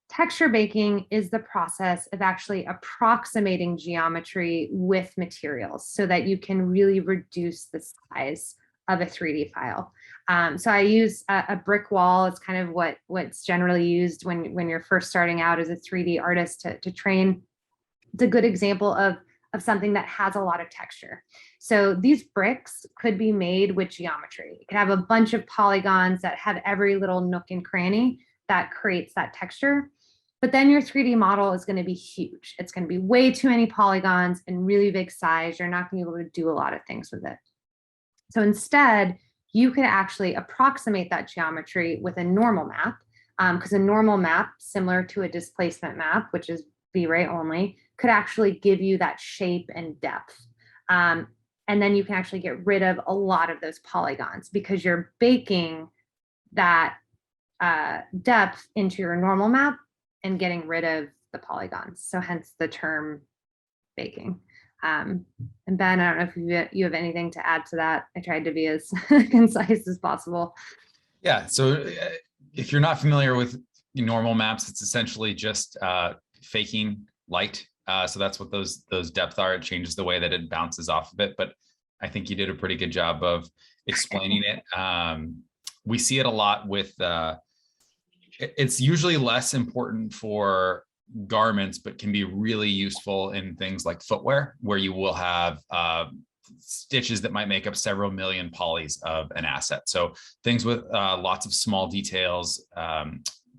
texture baking is the process of actually approximating geometry with materials so that you can really reduce the size of a 3D file. So I use a brick wall. It's kind of what's generally used when you're first starting out as a 3D artist to train. It's a good example of something that has a lot of texture. So these bricks could be made with geometry. It could have a bunch of polygons that have every little nook and cranny that creates that texture. But then your 3D model is going to be huge. It's going to be way too many polygons and really big size. You're not going to be able to do a lot of things with it. So instead, you could actually approximate that geometry with a normal map, because a normal map, similar to a displacement map, which is V-Ray only, could actually give you that shape and depth. And then you can actually get rid of a lot of those polygons because you're baking that depth into your normal map and getting rid of the polygons. So hence the term baking. And Ben, I don't know if you have anything to add to that. I tried to be as concise as possible. Yeah, so if you're not familiar with normal maps, it's essentially just faking light. So that's what those depth are. It changes the way that it bounces off of it. But I think you did a pretty good job of explaining it. We see it a lot with, it's usually less important for garments, but can be really useful in things like footwear, where you will have stitches that might make up several million polys of an asset. So things with lots of small details,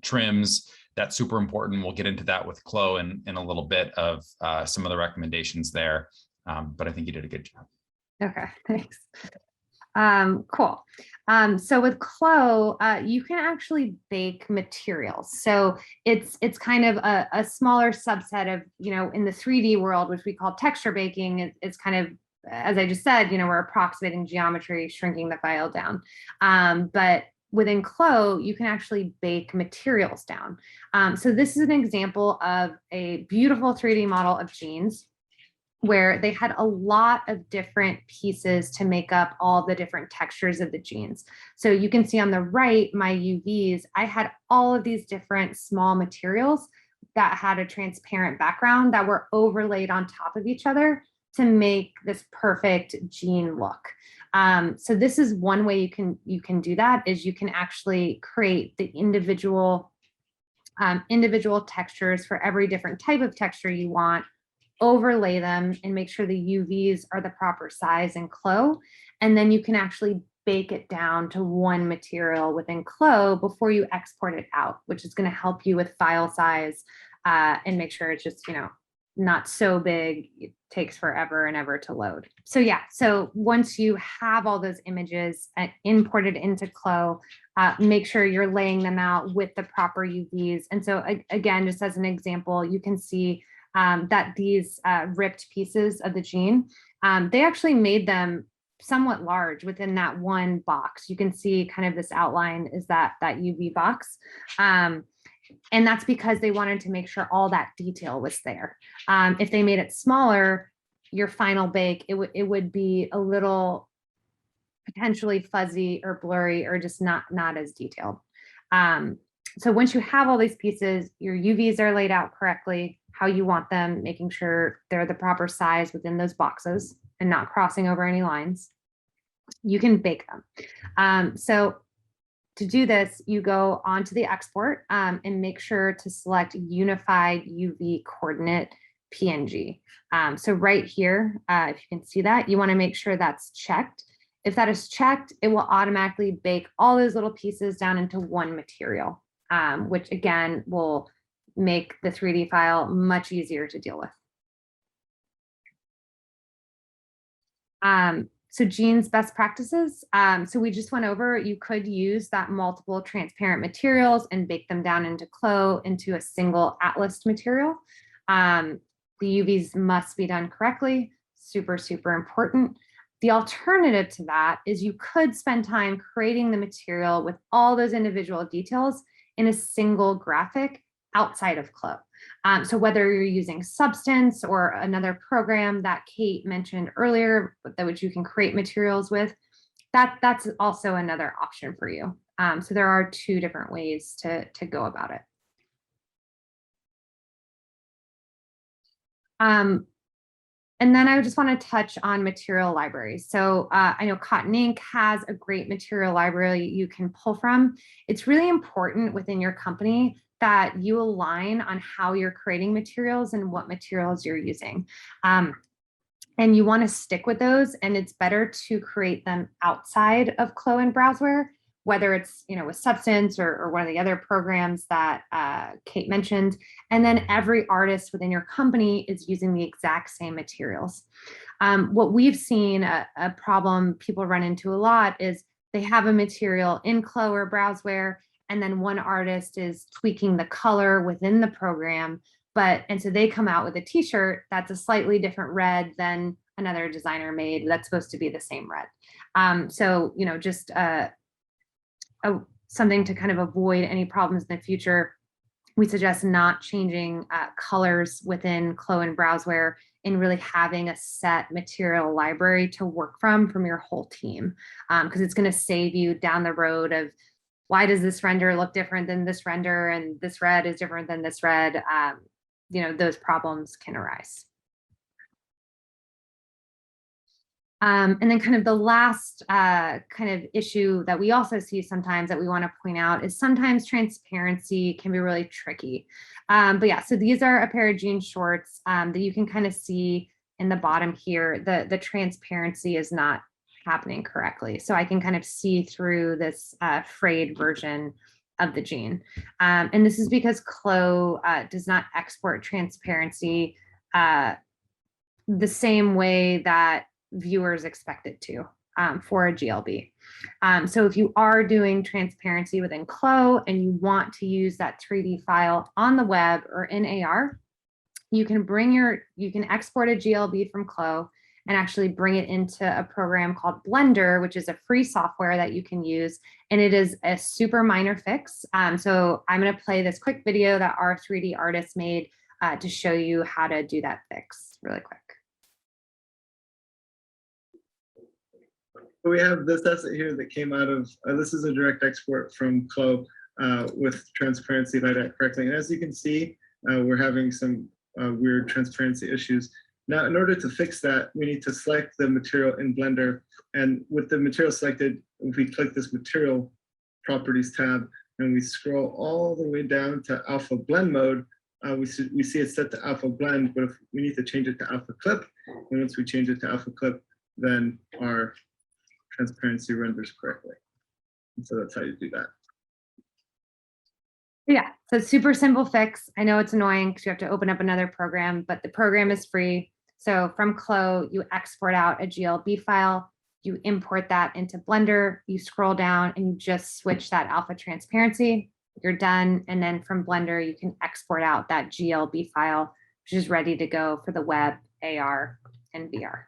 trims, that's super important. We'll get into that with Chloe in a little bit of some of the recommendations there. But I think you did a good job. Okay, thanks. Cool. So with Chloe, you can actually bake materials. So it's kind of a smaller subset of, in the 3D world, which we call texture baking. It's kind of, as I just said, we're approximating geometry, shrinking the file down. But within Chloe, you can actually bake materials down. So this is an example of a beautiful 3D model of jeans, where they had a lot of different pieces to make up all the different textures of the jeans. So you can see on the right, my UVs, I had all of these different small materials that had a transparent background that were overlaid on top of each other to make this perfect jean look. So this is one way you can do that, is you can actually create the individual textures for every different type of texture you want, overlay them and make sure the UVs are the proper size in Chloe. And then you can actually bake it down to one material within Chloe before you export it out, which is going to help you with file size and make sure it's just, not so big, it takes forever and ever to load. So yeah, so once you have all those images imported into Chloe, make sure you're laying them out with the proper UVs. And so again, just as an example, you can see that these ripped pieces of the jean, they actually made them somewhat large within that one box. You can see kind of this outline is that UV box. And that's because they wanted to make sure all that detail was there. If they made it smaller, your final bake, it would be a little potentially fuzzy or blurry or just not as detailed. So once you have all these pieces, your UVs are laid out correctly, how you want them, making sure they're the proper size within those boxes and not crossing over any lines, you can bake them. So to do this, you go onto the export and make sure to select unified UV coordinate PNG. So right here, if you can see that, you want to make sure that's checked. If that is checked, it will automatically bake all those little pieces down into one material, which again will make the 3D file much easier to deal with. So jeans best practices. So we just went over, you could use that multiple transparent materials and bake them down into Chloe into a single atlas material. The UVs must be done correctly, super, super important. The alternative to that is you could spend time creating the material with all those individual details in a single graphic outside of Chloe. So whether you're using Substance or another program that Kate mentioned earlier, which you can create materials with, that's also another option for you. So there are two different ways to go about it. And then I just want to touch on material libraries. So I know Cotton Ink has a great material library you can pull from. It's really important within your company that you align on how you're creating materials and what materials you're using. And you want to stick with those, and it's better to create them outside of Chloe and Browzwear, whether it's with Substance or one of the other programs that Kate mentioned. And then every artist within your company is using the exact same materials. What we've seen a problem people run into a lot is they have a material in Chloe or Browzwear, and then one artist is tweaking the color within the program, and so they come out with a t-shirt that's a slightly different red than another designer made that's supposed to be the same red. So, just something to kind of avoid any problems in the future, we suggest not changing colors within Chloe and Browzwear and really having a set material library to work from your whole team, because it's going to save you down the road of, why does this render look different than this render, and this red is different than this red? Those problems can arise. And then kind of the last kind of issue that we also see sometimes that we want to point out is sometimes transparency can be really tricky. But yeah, so these are a pair of jean shorts that you can kind of see in the bottom here. The transparency is not happening correctly. So I can kind of see through this frayed version of the jean. And this is because Clo does not export transparency the same way that viewers expect it to for a GLB. So if you are doing transparency within Clo and you want to use that 3D file on the web or in AR, you can export a GLB from Clo and actually bring it into a program called Blender, which is a free software that you can use. And it is a super minor fix. So I'm going to play this quick video that our 3D artist made to show you how to do that fix really quick. We have this asset here that came out of, this is a direct export from Clo with transparency laid out correctly. And as you can see, we're having some weird transparency issues. Now, in order to fix that, we need to select the material in Blender. And with the material selected, if we click this material properties tab and we scroll all the way down to alpha blend mode, we see it's set to alpha blend, but if we need to change it to alpha clip, and once we change it to alpha clip, then our transparency renders correctly. And so that's how you do that. Yeah, so super simple fix. I know it's annoying because you have to open up another program, but the program is free. So from Clo, you export out a GLB file, you import that into Blender, you scroll down and you just switch that alpha transparency, you're done. And then from Blender, you can export out that GLB file, which is ready to go for the web, AR, and VR.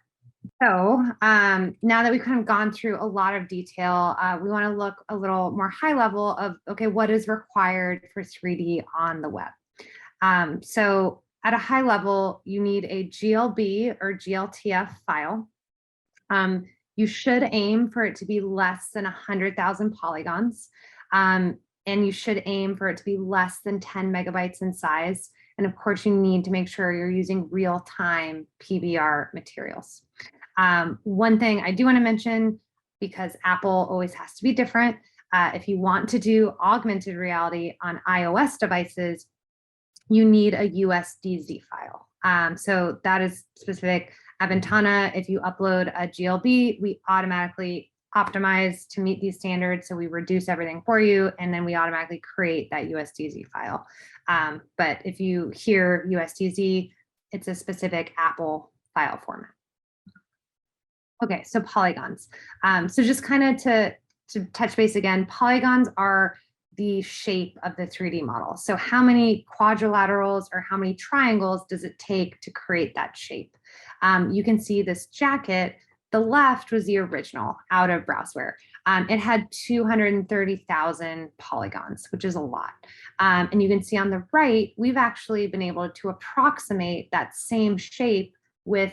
So now that we've kind of gone through a lot of detail, we want to look a little more high level of, okay, what is required for 3D on the web? So at a high level, you need a GLB or GLTF file. You should aim for it to be less than 100,000 polygons. And you should aim for it to be less than 10 megabytes in size. And of course, you need to make sure you're using real-time PBR materials. One thing I do want to mention, because Apple always has to be different, if you want to do augmented reality on iOS devices, you need a USDZ file. So that is specific. At VNTANA, if you upload a GLB, we automatically optimize to meet these standards. So we reduce everything for you, and then we automatically create that USDZ file. But if you hear USDZ, it's a specific Apple file format. Okay, so polygons. So just kind of to touch base again, polygons are the shape of the 3D model. So how many quadrilaterals or how many triangles does it take to create that shape? You can see this jacket, the left was the original out of Browzwear. It had 230,000 polygons, which is a lot. And you can see on the right, we've actually been able to approximate that same shape with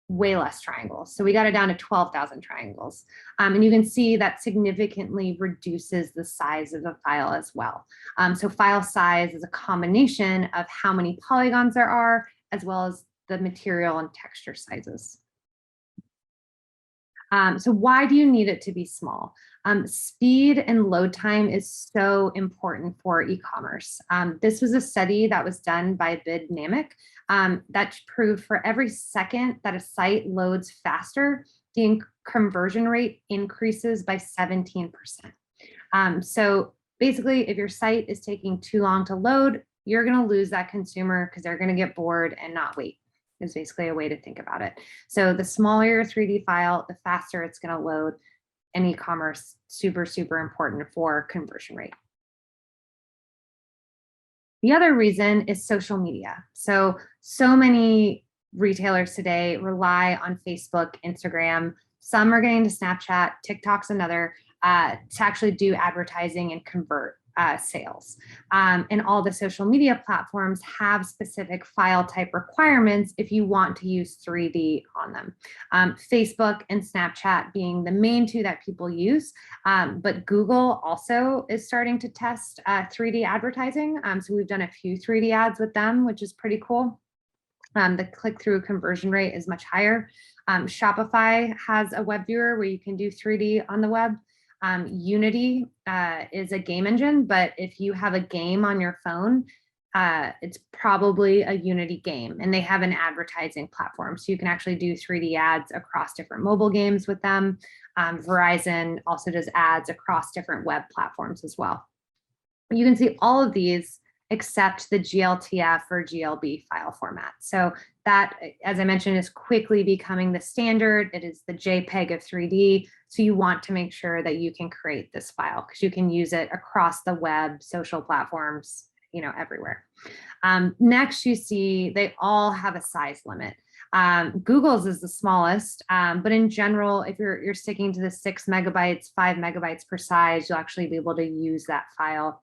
way less triangles. So we got it down to 12,000 triangles. And you can see that significantly reduces the size of the file as well. So file size is a combination of how many polygons there are, as well as the material and texture sizes. So why do you need it to be small? Speed and load time is so important for e-commerce. This was a study that was done by Bidnamic that proved for every second that a site loads faster, the conversion rate increases by 17%. So basically, if your site is taking too long to load, you're going to lose that consumer because they're going to get bored and not wait. Is basically a way to think about it. So the smaller your 3D file, the faster it's going to load. And e-commerce, super, super important for conversion rate. The other reason is social media. So many retailers today rely on Facebook, Instagram. Some are getting to Snapchat, TikTok's another, to actually do advertising and convert sales. And all the social media platforms have specific file type requirements if you want to use 3D on them. Facebook and Snapchat being the main two that people use, but Google also is starting to test 3D advertising. So we've done a few 3D ads with them, which is pretty cool. The click-through conversion rate is much higher. Shopify has a web viewer where you can do 3D on the web. Unity is a game engine, but if you have a game on your phone, it's probably a Unity game, and they have an advertising platform. So you can actually do 3D ads across different mobile games with them. Verizon also does ads across different web platforms as well. You can see all of these except the GLTF or GLB file format. So that, as I mentioned, is quickly becoming the standard. It is the JPEG of 3D. So you want to make sure that you can create this file because you can use it across the web, social platforms, everywhere. Next, you see they all have a size limit. Google's is the smallest, but in general, if you're sticking to the 6 megabytes, 5 megabytes per size, you'll actually be able to use that file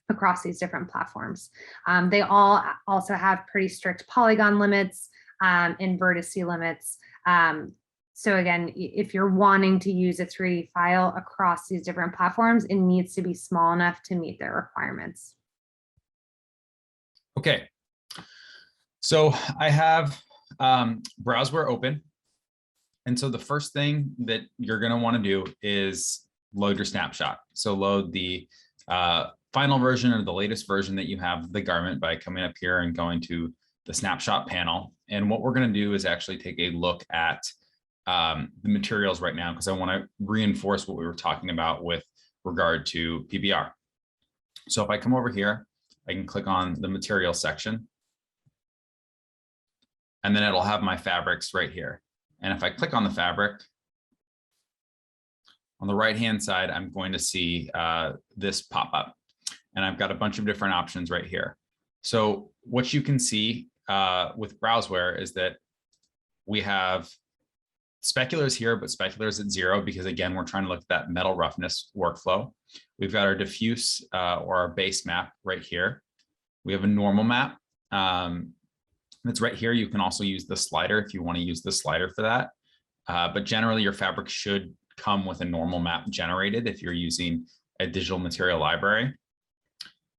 across these different platforms. They all also have pretty strict polygon limits and vertice limits. So again, if you're wanting to use a 3D file across these different platforms, it needs to be small enough to meet their requirements. Okay, so I have Browzwear open. And so the first thing that you're going to want to do is load your snapshot. So load the final version or the latest version that you have of the garment by coming up here and going to the snapshot panel. And what we're going to do is actually take a look at the materials right now, because I want to reinforce what we were talking about with regard to PBR. So if I come over here, I can click on the material section, and then it'll have my fabrics right here. And if I click on the fabric, on the right-hand side, I'm going to see this pop up. And I've got a bunch of different options right here. So what you can see with Browzwear is that we have speculars here, but speculars at 0, because again, we're trying to look at that metal roughness workflow. We've got our diffuse or our base map right here. We have a normal map. That's right here. You can also use the slider if you want to use the slider for that. But generally your fabric should come with a normal map generated if you're using a digital material library.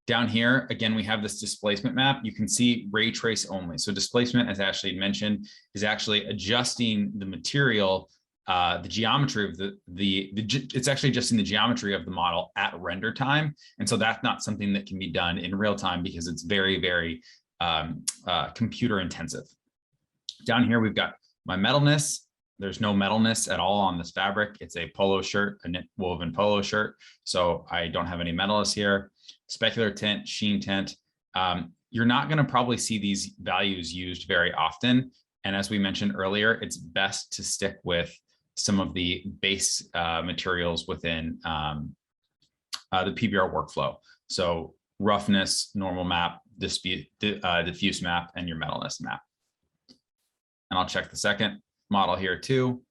Down here, again, we have this displacement map. You can see ray trace only. So displacement, as Ashley mentioned, is actually adjusting the material, the geometry of it's actually adjusting the geometry of the model at render time. And so that's not something that can be done in real time because it's very, very computer intensive. Down here, we've got my metalness. There's no metalness at all on this fabric. It's a polo shirt, a knit woven polo shirt. So I don't have any metalness here. Specular tint, sheen tint. You're not going to probably see these values used very often. And as we mentioned earlier, it's best to stick with some of the base materials within the PBR workflow. So roughness, normal map, diffuse map, and your metalness map. And I'll check the second model here too.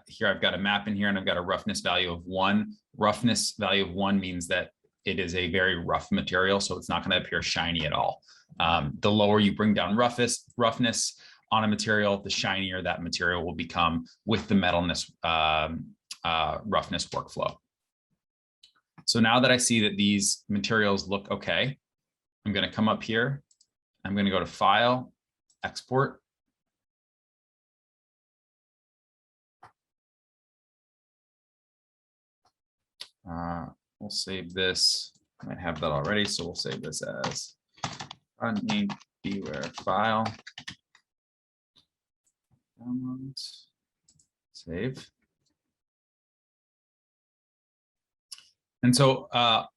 Here I've got a map in here and I've got a roughness value of 1. Roughness value of 1 means that it is a very rough material, so it's not going to appear shiny at all. The lower you bring down roughness on a material, the shinier that material will become with the metalness roughness workflow. So now that I see that these materials look okay, I'm going to come up here. I'm going to go to File, Export. We'll save this. I might have that already, so we'll save this as Ink Beware file. Download, save. And so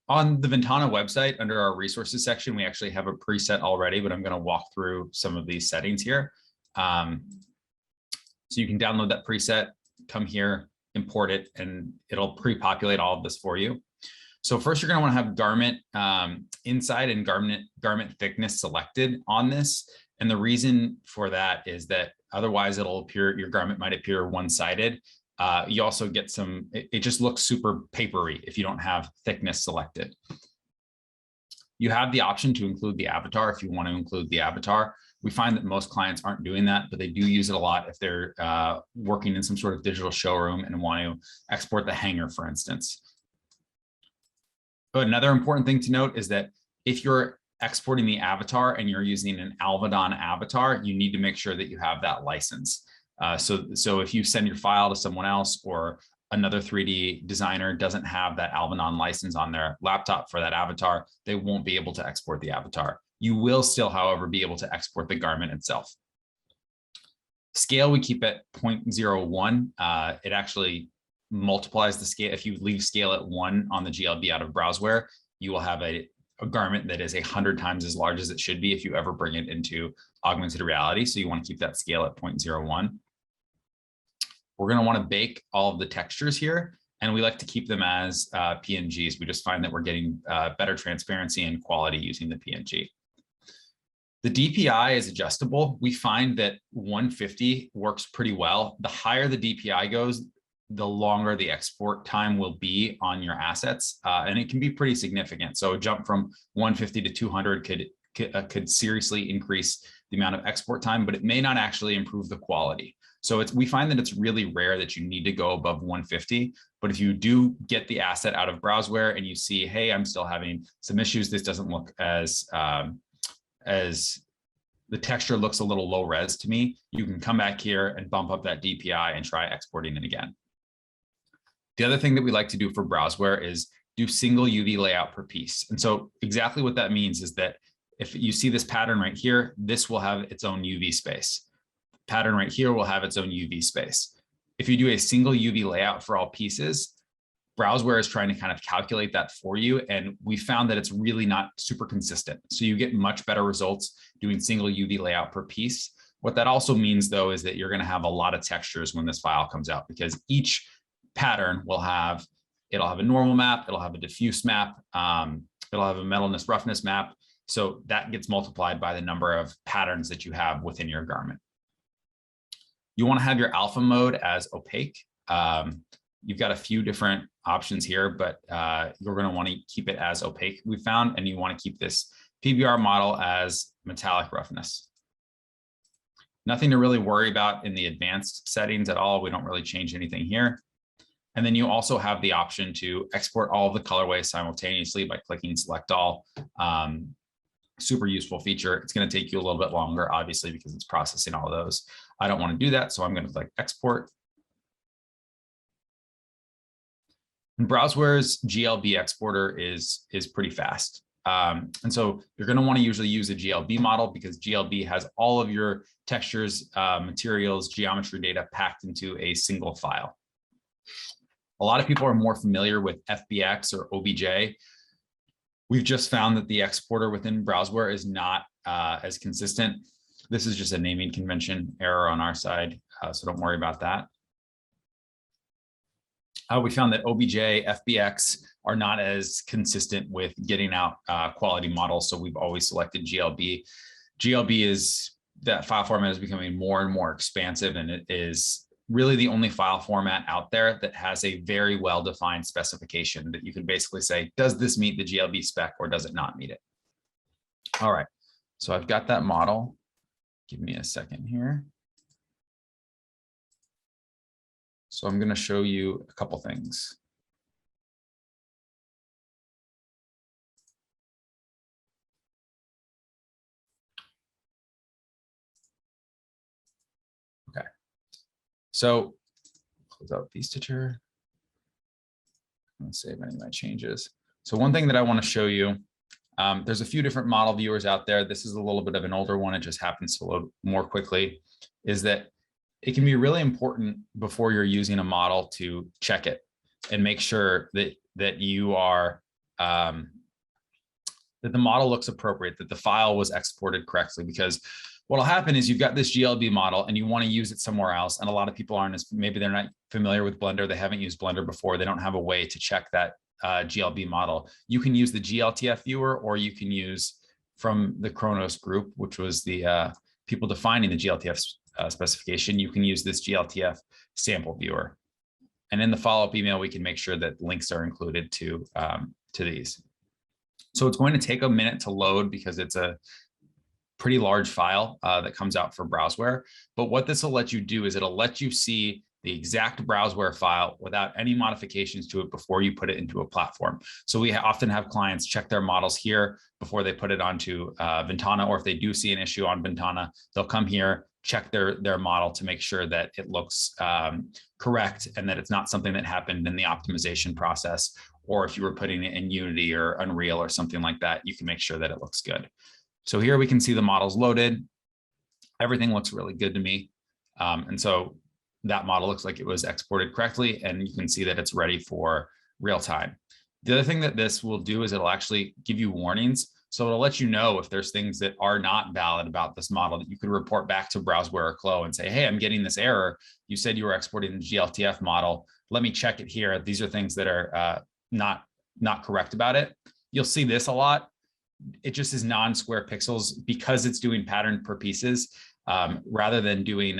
on the VNTANA website, under our resources section, we actually have a preset already, but I'm going to walk through some of these settings here. So you can download that preset, come here, import it, and it'll pre-populate all of this for you. So first, you're going to want to have garment inside and garment thickness selected on this. And the reason for that is that otherwise it'll appear, your garment might appear one-sided. You also get some, it just looks super papery if you don't have thickness selected. You have the option to include the avatar if you want to include the avatar. We find that most clients aren't doing that, but they do use it a lot if they're working in some sort of digital showroom and want to export the hanger, for instance. But another important thing to note is that if you're exporting the avatar and you're using an Alvedon avatar, you need to make sure that you have that license. So if you send your file to someone else or another 3D designer doesn't have that Alvedon license on their laptop for that avatar, they won't be able to export the avatar. You will still, however, be able to export the garment itself. Scale we keep at 0.01. It actually multiplies the scale. If you leave scale at 1 on the GLB out of Browzwear, you will have a garment that is 100 times as large as it should be if you ever bring it into augmented reality. So you want to keep that scale at 0.01. We're going to want to bake all of the textures here, and we like to keep them as PNGs. We just find that we're getting better transparency and quality using the PNG. The DPI is adjustable. We find that 150 works pretty well. The higher the DPI goes, the longer the export time will be on your assets, and it can be pretty significant. So a jump from 150 to 200 could seriously increase the amount of export time, but it may not actually improve the quality. So we find that it's really rare that you need to go above 150. But if you do get the asset out of Browzwear and you see, hey, I'm still having some issues, this doesn't look as the texture looks a little low res to me, you can come back here and bump up that DPI and try exporting it again. The other thing that we like to do for Browzwear is do single UV layout per piece. And so exactly what that means is that if you see this pattern right here, this will have its own UV space. Pattern right here will have its own UV space. If you do a single UV layout for all pieces, Browzwear is trying to kind of calculate that for you. And we found that it's really not super consistent. So you get much better results doing single UV layout per piece. What that also means though, is that you're going to have a lot of textures when this file comes out, because each pattern will have, it'll have a normal map, it'll have a diffuse map, it'll have a metalness roughness map. So that gets multiplied by the number of patterns that you have within your garment. You want to have your alpha mode as opaque. You've got a few different options here, but you're going to want to keep it as opaque, we found, and you want to keep this PBR model as metallic roughness. Nothing to really worry about in the advanced settings at all. We don't really change anything here. And then you also have the option to export all of the colorways simultaneously by clicking select all. Super useful feature. It's going to take you a little bit longer, obviously, because it's processing all of those. I don't want to do that, so I'm going to click export. And Browzwear's GLB exporter is pretty fast. And so you're going to want to usually use a GLB model because GLB has all of your textures, materials, geometry data packed into a single file. A lot of people are more familiar with FBX or OBJ. We've just found that the exporter within Browzwear is not as consistent. This is just a naming convention error on our side, so don't worry about that. We found that OBJ, FBX are not as consistent with getting out quality models, so we've always selected GLB. GLB is, that file format is becoming more and more expansive, and it is really the only file format out there that has a very well-defined specification that you can basically say, does this meet the GLB spec or does it not meet it? All right, so I've got that model. Give me a second here. So I'm going to show you a couple things. Okay. So close out vStitcher. I'm going to save any of my changes. So one thing that I want to show you, there's a few different model viewers out there. This is a little bit of an older one. It just happens to load more quickly, is that it can be really important before you're using a model to check it and make sure that you are, that the model looks appropriate, that the file was exported correctly, because what'll happen is you've got this GLB model and you want to use it somewhere else. And a lot of people aren't as, maybe they're not familiar with Blender. They haven't used Blender before. They don't have a way to check that GLB model. You can use the GLTF viewer, or you can use from the Kronos group, which was the people defining the GLTF specification. You can use this GLTF sample viewer. And in the follow-up email, we can make sure that links are included to these. So it's going to take a minute to load because it's a pretty large file that comes out for Browzwear. But what this will let you do is it'll let you see the exact Browzwear file without any modifications to it before you put it into a platform. So we often have clients check their models here before they put it onto VNTANA, or if they do see an issue on VNTANA, they'll come here, check their model to make sure that it looks correct and that it's not something that happened in the optimization process. Or if you were putting it in Unity or Unreal or something like that, you can make sure that it looks good. So here we can see the models loaded. Everything looks really good to me. And so that model looks like it was exported correctly, and you can see that it's ready for real time. The other thing that this will do is it'll actually give you warnings. So it'll let you know if there's things that are not valid about this model that you could report back to Browzwear or Clo and say, hey, I'm getting this error. You said you were exporting the GLTF model. Let me check it here. These are things that are not correct about it. You'll see this a lot. It just is non-square pixels because it's doing pattern per pieces. Rather than doing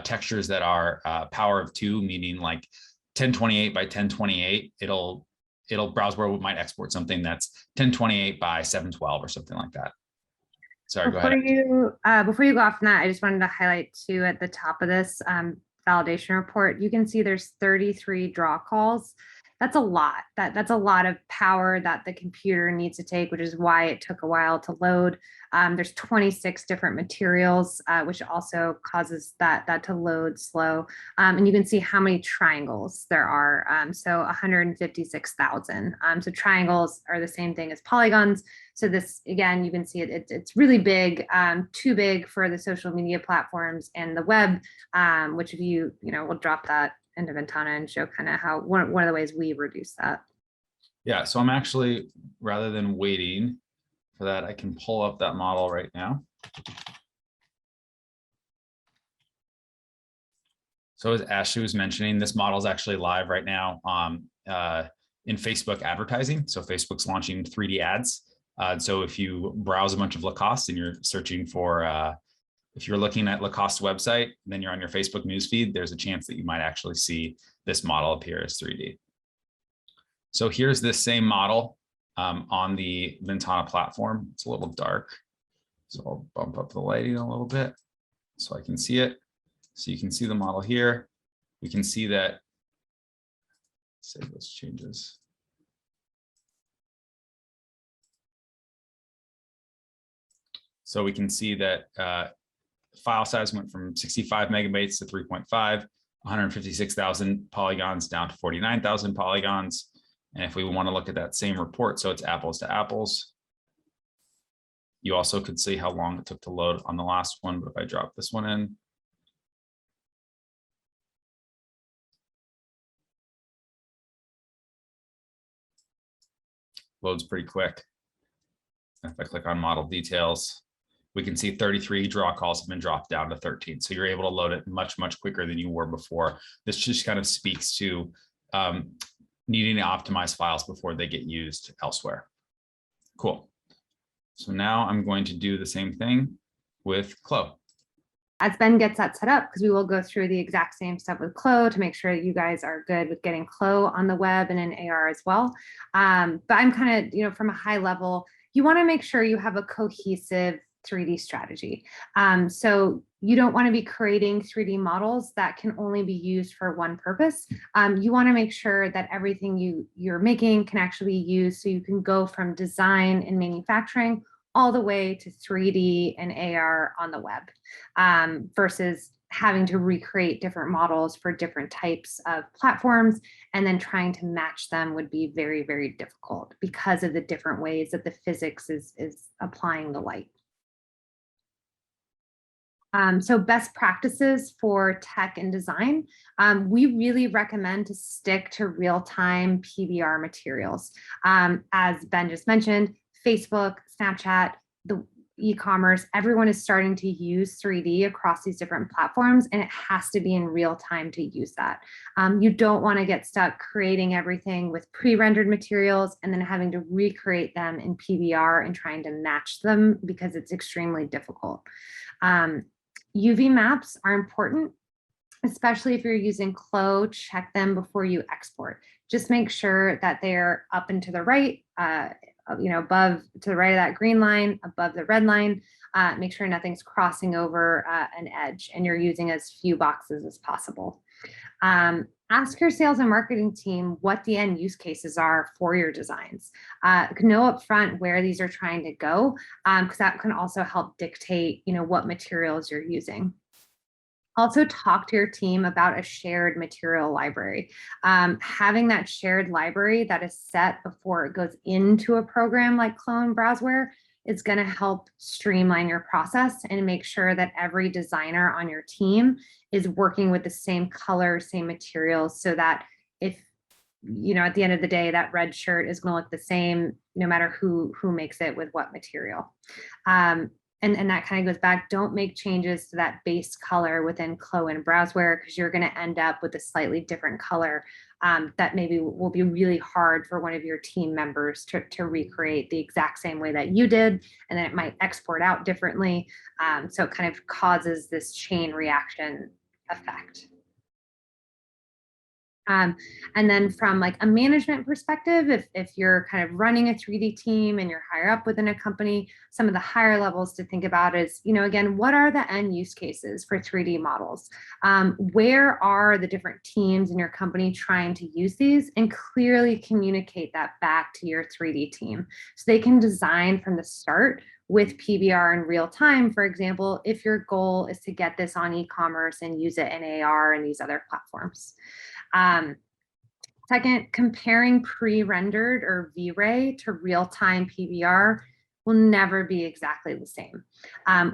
textures that are power of 2, meaning like 1028 by 1028, Browzwear might export something that's 1028 by 712 or something like that. Sorry, go ahead. Before you go off on that, I just wanted to highlight too at the top of this validation report, you can see there's 33 draw calls. That's a lot. That's a lot of power that the computer needs to take, which is why it took a while to load. There's 26 different materials, which also causes that to load slow. And you can see how many triangles there are. So 156,000. So triangles are the same thing as polygons. So this, again, you can see it's really big, too big for the social media platforms and the web, which if we'll drop that into VNTANA and show kind of how one of the ways we reduce that. Yeah, so I'm actually, rather than waiting for that, I can pull up that model right now. So as Ashley was mentioning, this model is actually live right now in Facebook advertising. So Facebook's launching 3D ads. So if you browse a bunch of Lacoste and you're searching for if you're looking at Lacoste website, then you're on your Facebook newsfeed, there's a chance that you might actually see this model appear as 3D. So here's this same model on the VNTANA platform. It's a little dark, so I'll bump up the lighting a little bit so I can see it. So you can see the model here. We can see that, save those changes. So we can see that file size went from 65 megabytes to 3.5, 156,000 polygons down to 49,000 polygons. And if we want to look at that same report, so it's apples to apples, you also could see how long it took to load on the last one. But if I drop this one in, loads pretty quick. If I click on model details, we can see 33 draw calls have been dropped down to 13. So you're able to load it much, much quicker than you were before. This just kind of speaks to needing to optimize files before they get used elsewhere. Cool. So now I'm going to do the same thing with Clo. As Ben gets that set up, because we will go through the exact same stuff with Clo to make sure that you guys are good with getting Clo on the web and in AR as well. But I'm kind of, from a high level, you want to make sure you have a cohesive 3D strategy. So you don't want to be creating 3D models that can only be used for one purpose. You want to make sure that everything you're making can actually be used, so you can go from design and manufacturing all the way to 3D and AR on the web, versus having to recreate different models for different types of platforms, and then trying to match them would be very, very difficult because of the different ways that the physics is applying the light. So best practices for tech and design, we really recommend to stick to real-time PBR materials. As Ben just mentioned, Facebook, Snapchat, the e-commerce, everyone is starting to use 3D across these different platforms, and it has to be in real time to use that. You don't want to get stuck creating everything with pre-rendered materials and then having to recreate them in PBR and trying to match them, because it's extremely difficult. UV maps are important, especially if you're using Clo. Check them before you export. Just make sure that they're up and to the right above to the right of that green line, above the red line. Make sure nothing's crossing over an edge and you're using as few boxes as possible. Ask your sales and marketing team what the end use cases are for your designs. Know upfront where these are trying to go, because that can also help dictate, what materials you're using. Also talk to your team about a shared material library. Having that shared library that is set before it goes into a program like Browzwear is going to help streamline your process and make sure that every designer on your team is working with the same color, same materials, so that if, at the end of the day, that red shirt is going to look the same no matter who makes it with what material. And that kind of goes back, don't make changes to that base color within Clo and Browzwear, because you're going to end up with a slightly different color that maybe will be really hard for one of your team members to recreate the exact same way that you did. And then it might export out differently. So it kind of causes this chain reaction effect. And then from like a management perspective, if you're kind of running a 3D team and you're higher up within a company, some of the higher levels to think about is, again, what are the end use cases for 3D models? Where are the different teams in your company trying to use these, and clearly communicate that back to your 3D team so they can design from the start with PBR in real time. For example, if your goal is to get this on e-commerce and use it in AR and these other platforms. Second, comparing pre-rendered or V-Ray to real-time PBR will never be exactly the same.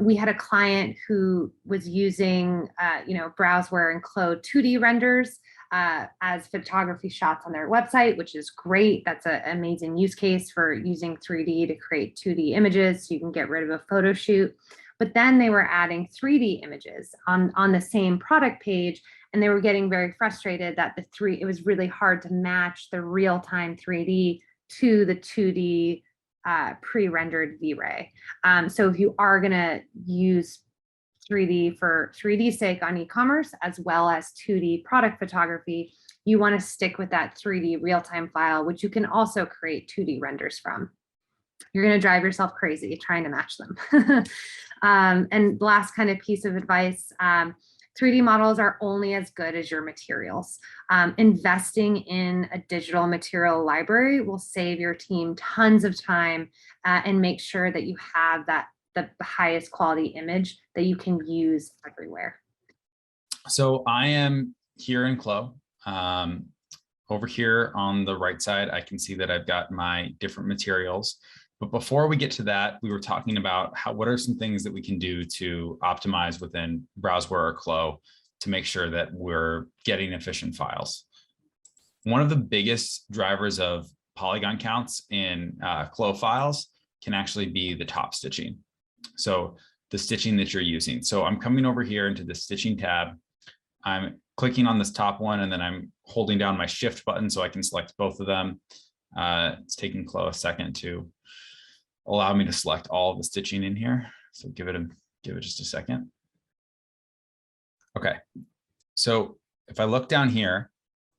We had a client who was using, Browzwear and Clo 2D renders as photography shots on their website, which is great. That's an amazing use case for using 3D to create 2D images so you can get rid of a photo shoot. But then they were adding 3D images on the same product page, and they were getting very frustrated that it was really hard to match the real-time 3D to the 2D pre-rendered V-Ray. So if you are gonna use 3D for 3D sake on e-commerce, as well as 2D product photography, you wanna stick with that 3D real-time file, which you can also create 2D renders from. You're gonna drive yourself crazy trying to match them. And last kind of piece of advice, 3D models are only as good as your materials. Investing in a digital material library will save your team tons of time and make sure that you have the highest quality image that you can use everywhere. So I am here in Clo. Over here on the right side, I can see that I've got my different materials. But before we get to that, we were talking about what are some things that we can do to optimize within Browzwear or Clo to make sure that we're getting efficient files. One of the biggest drivers of polygon counts in Clo files can actually be the top stitching. So the stitching that you're using. So I'm coming over here into the stitching tab. I'm clicking on this top one, and then I'm holding down my shift button so I can select both of them. It's taking Clo a second to allow me to select all of the stitching in here. So give it just a second. Okay, so if I look down here,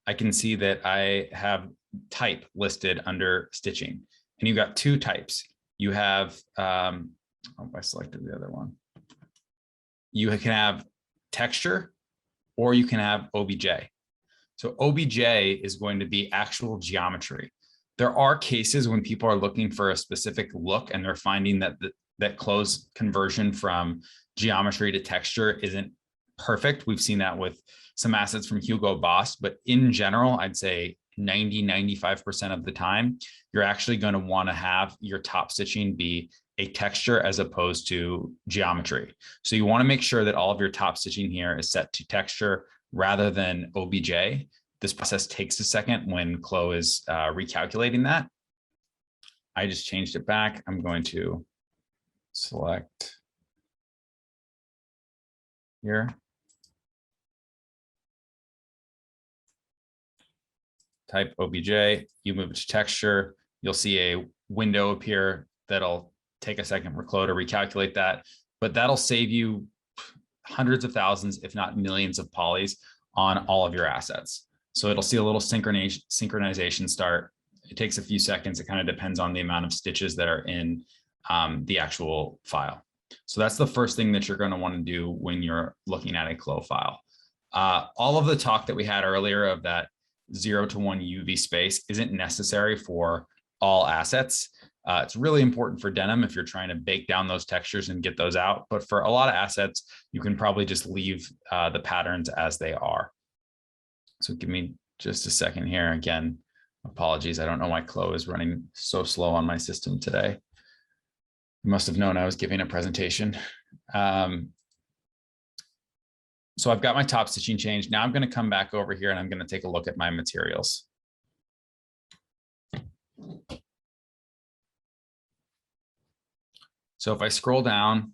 I can see that I have type listed under stitching, and you've got two types. You have, I selected the other one. You can have texture, or you can have OBJ. So OBJ is going to be actual geometry. There are cases when people are looking for a specific look and they're finding that that Clo's conversion from geometry to texture isn't perfect. We've seen that with some assets from Hugo Boss, but in general, I'd say 95% of the time, you're actually going to want to have your top stitching be a texture as opposed to geometry. So you want to make sure that all of your top stitching here is set to texture rather than OBJ. This process takes a second when Clo is recalculating that. I just changed it back. I'm going to select here. Type OBJ, you move it to texture. You'll see a window appear that'll take a second for Clo to recalculate that, but that'll save you hundreds of thousands, if not millions of polys on all of your assets. So it'll see a little synchronization start. It takes a few seconds. It kind of depends on the amount of stitches that are in the actual file. So that's the first thing that you're going to want to do when you're looking at a Clo file. All of the talk that we had earlier of that 0 to 1 UV space isn't necessary for all assets. It's really important for denim if you're trying to bake down those textures and get those out. But for a lot of assets, you can probably just leave the patterns as they are. So give me just a second here. Again, apologies. I don't know why Clo is running so slow on my system today. You must have known I was giving a presentation. So I've got my top stitching changed. Now I'm going to come back over here and I'm going to take a look at my materials. So if I scroll down,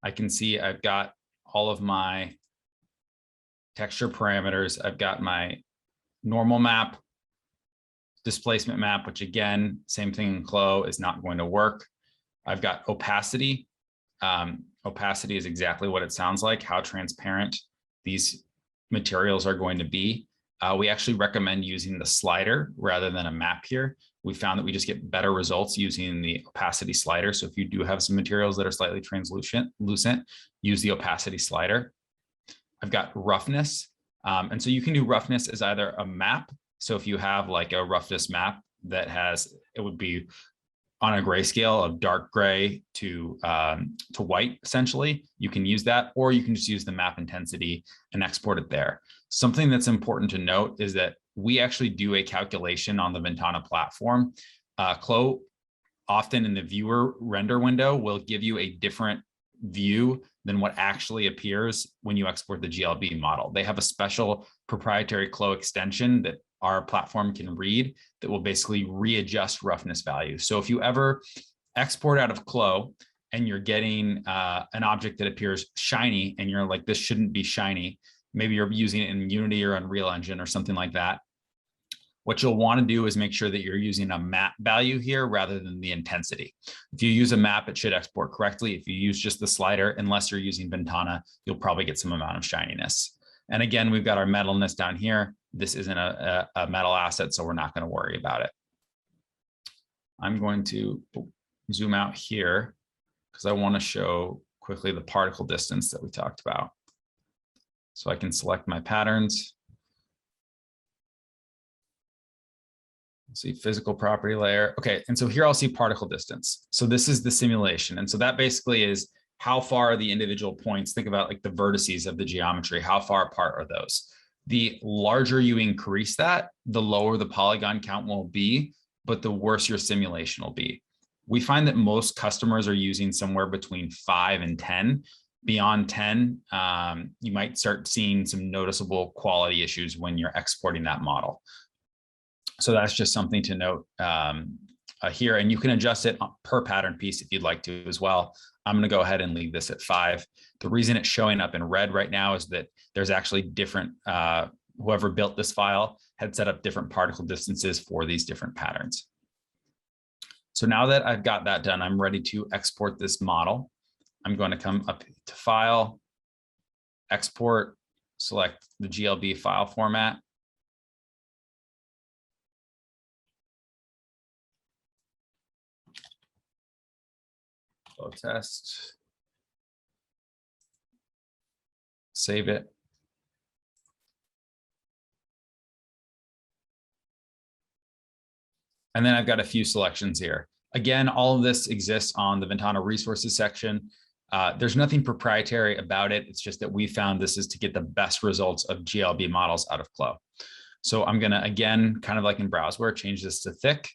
I can see I've got all of my texture parameters. I've got my normal map, displacement map, which again, same thing in Clo, is not going to work. I've got opacity. Opacity is exactly what it sounds like, how transparent these materials are going to be. We actually recommend using the slider rather than a map here. We found that we just get better results using the opacity slider. So if you do have some materials that are slightly translucent, use the opacity slider. I've got roughness. And so you can do roughness as either a map. So if you have like a roughness map that has, it would be on a grayscale of dark gray to white, essentially, you can use that, or you can just use the map intensity and export it there. Something that's important to note is that we actually do a calculation on the VNTANA platform. Clo often in the viewer render window will give you a different view than what actually appears when you export the GLB model. They have a special proprietary Clo extension that our platform can read that will basically readjust roughness value. So if you ever export out of Clo and you're getting an object that appears shiny and you're like, this shouldn't be shiny, maybe you're using it in Unity or Unreal Engine or something like that, what you'll want to do is make sure that you're using a map value here rather than the intensity. If you use a map, it should export correctly. If you use just the slider, unless you're using VNTANA, you'll probably get some amount of shininess. And again, we've got our metalness down here. This isn't a metal asset, so we're not going to worry about it. I'm going to zoom out here because I want to show quickly the particle distance that we talked about. So I can select my patterns. See physical property layer. Okay, and so here I'll see particle distance. So this is the simulation. And so that basically is how far are the individual points. Think about like the vertices of the geometry. How far apart are those? The larger you increase that, the lower the polygon count will be, but the worse your simulation will be. We find that most customers are using somewhere between 5 and 10. Beyond 10, you might start seeing some noticeable quality issues when you're exporting that model. So that's just something to note here, and you can adjust it per pattern piece if you'd like to as well. I'm going to go ahead and leave this at 5. The reason it's showing up in red right now is that there's actually different, whoever built this file had set up different particle distances for these different patterns. So now that I've got that done, I'm ready to export this model. I'm going to come up to File, Export, select the GLB file format. Flow test. Save it. And then I've got a few selections here. Again, all of this exists on the VNTANA resources section. There's nothing proprietary about it. It's just that we found this is to get the best results of GLB models out of Clo. So I'm going to, again, kind of like in Browzwear, change this to thick.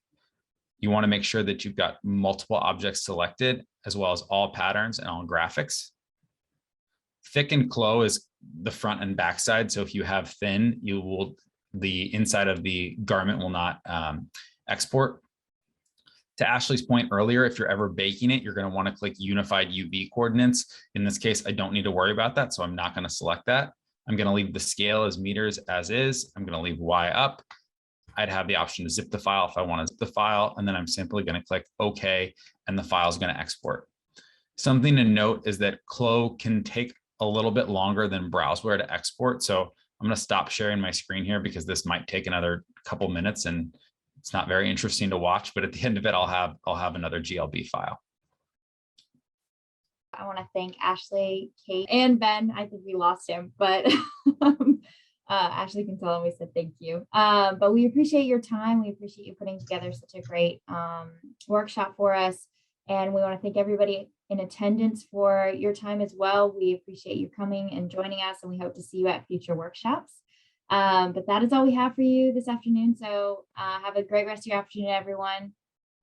You want to make sure that you've got multiple objects selected, as well as all patterns and all graphics. Thick and Clo is the front and back side. So if you have thin, the inside of the garment will not export. To Ashley's point earlier, if you're ever baking it, you're going to want to click unified UV coordinates. In this case, I don't need to worry about that, so I'm not going to select that. I'm going to leave the scale as meters as is. I'm going to leave Y up. I'd have the option to zip the file if I want to zip the file, and then I'm simply going to click OK, and the file is going to export. Something to note is that Clo can take a little bit longer than Browzwear to export. So I'm going to stop sharing my screen here because this might take another couple minutes, and It's not very interesting to watch, but at the end of it, I'll have another GLB file. I want to thank Ashley, Kate, and Ben. I think we lost him, but Ashley can tell him we said thank you. But we appreciate your time. We appreciate you putting together such a great workshop for us. And we want to thank everybody in attendance for your time as well. We appreciate you coming and joining us, and we hope to see you at future workshops. But that is all we have for you this afternoon. So have a great rest of your afternoon, everyone.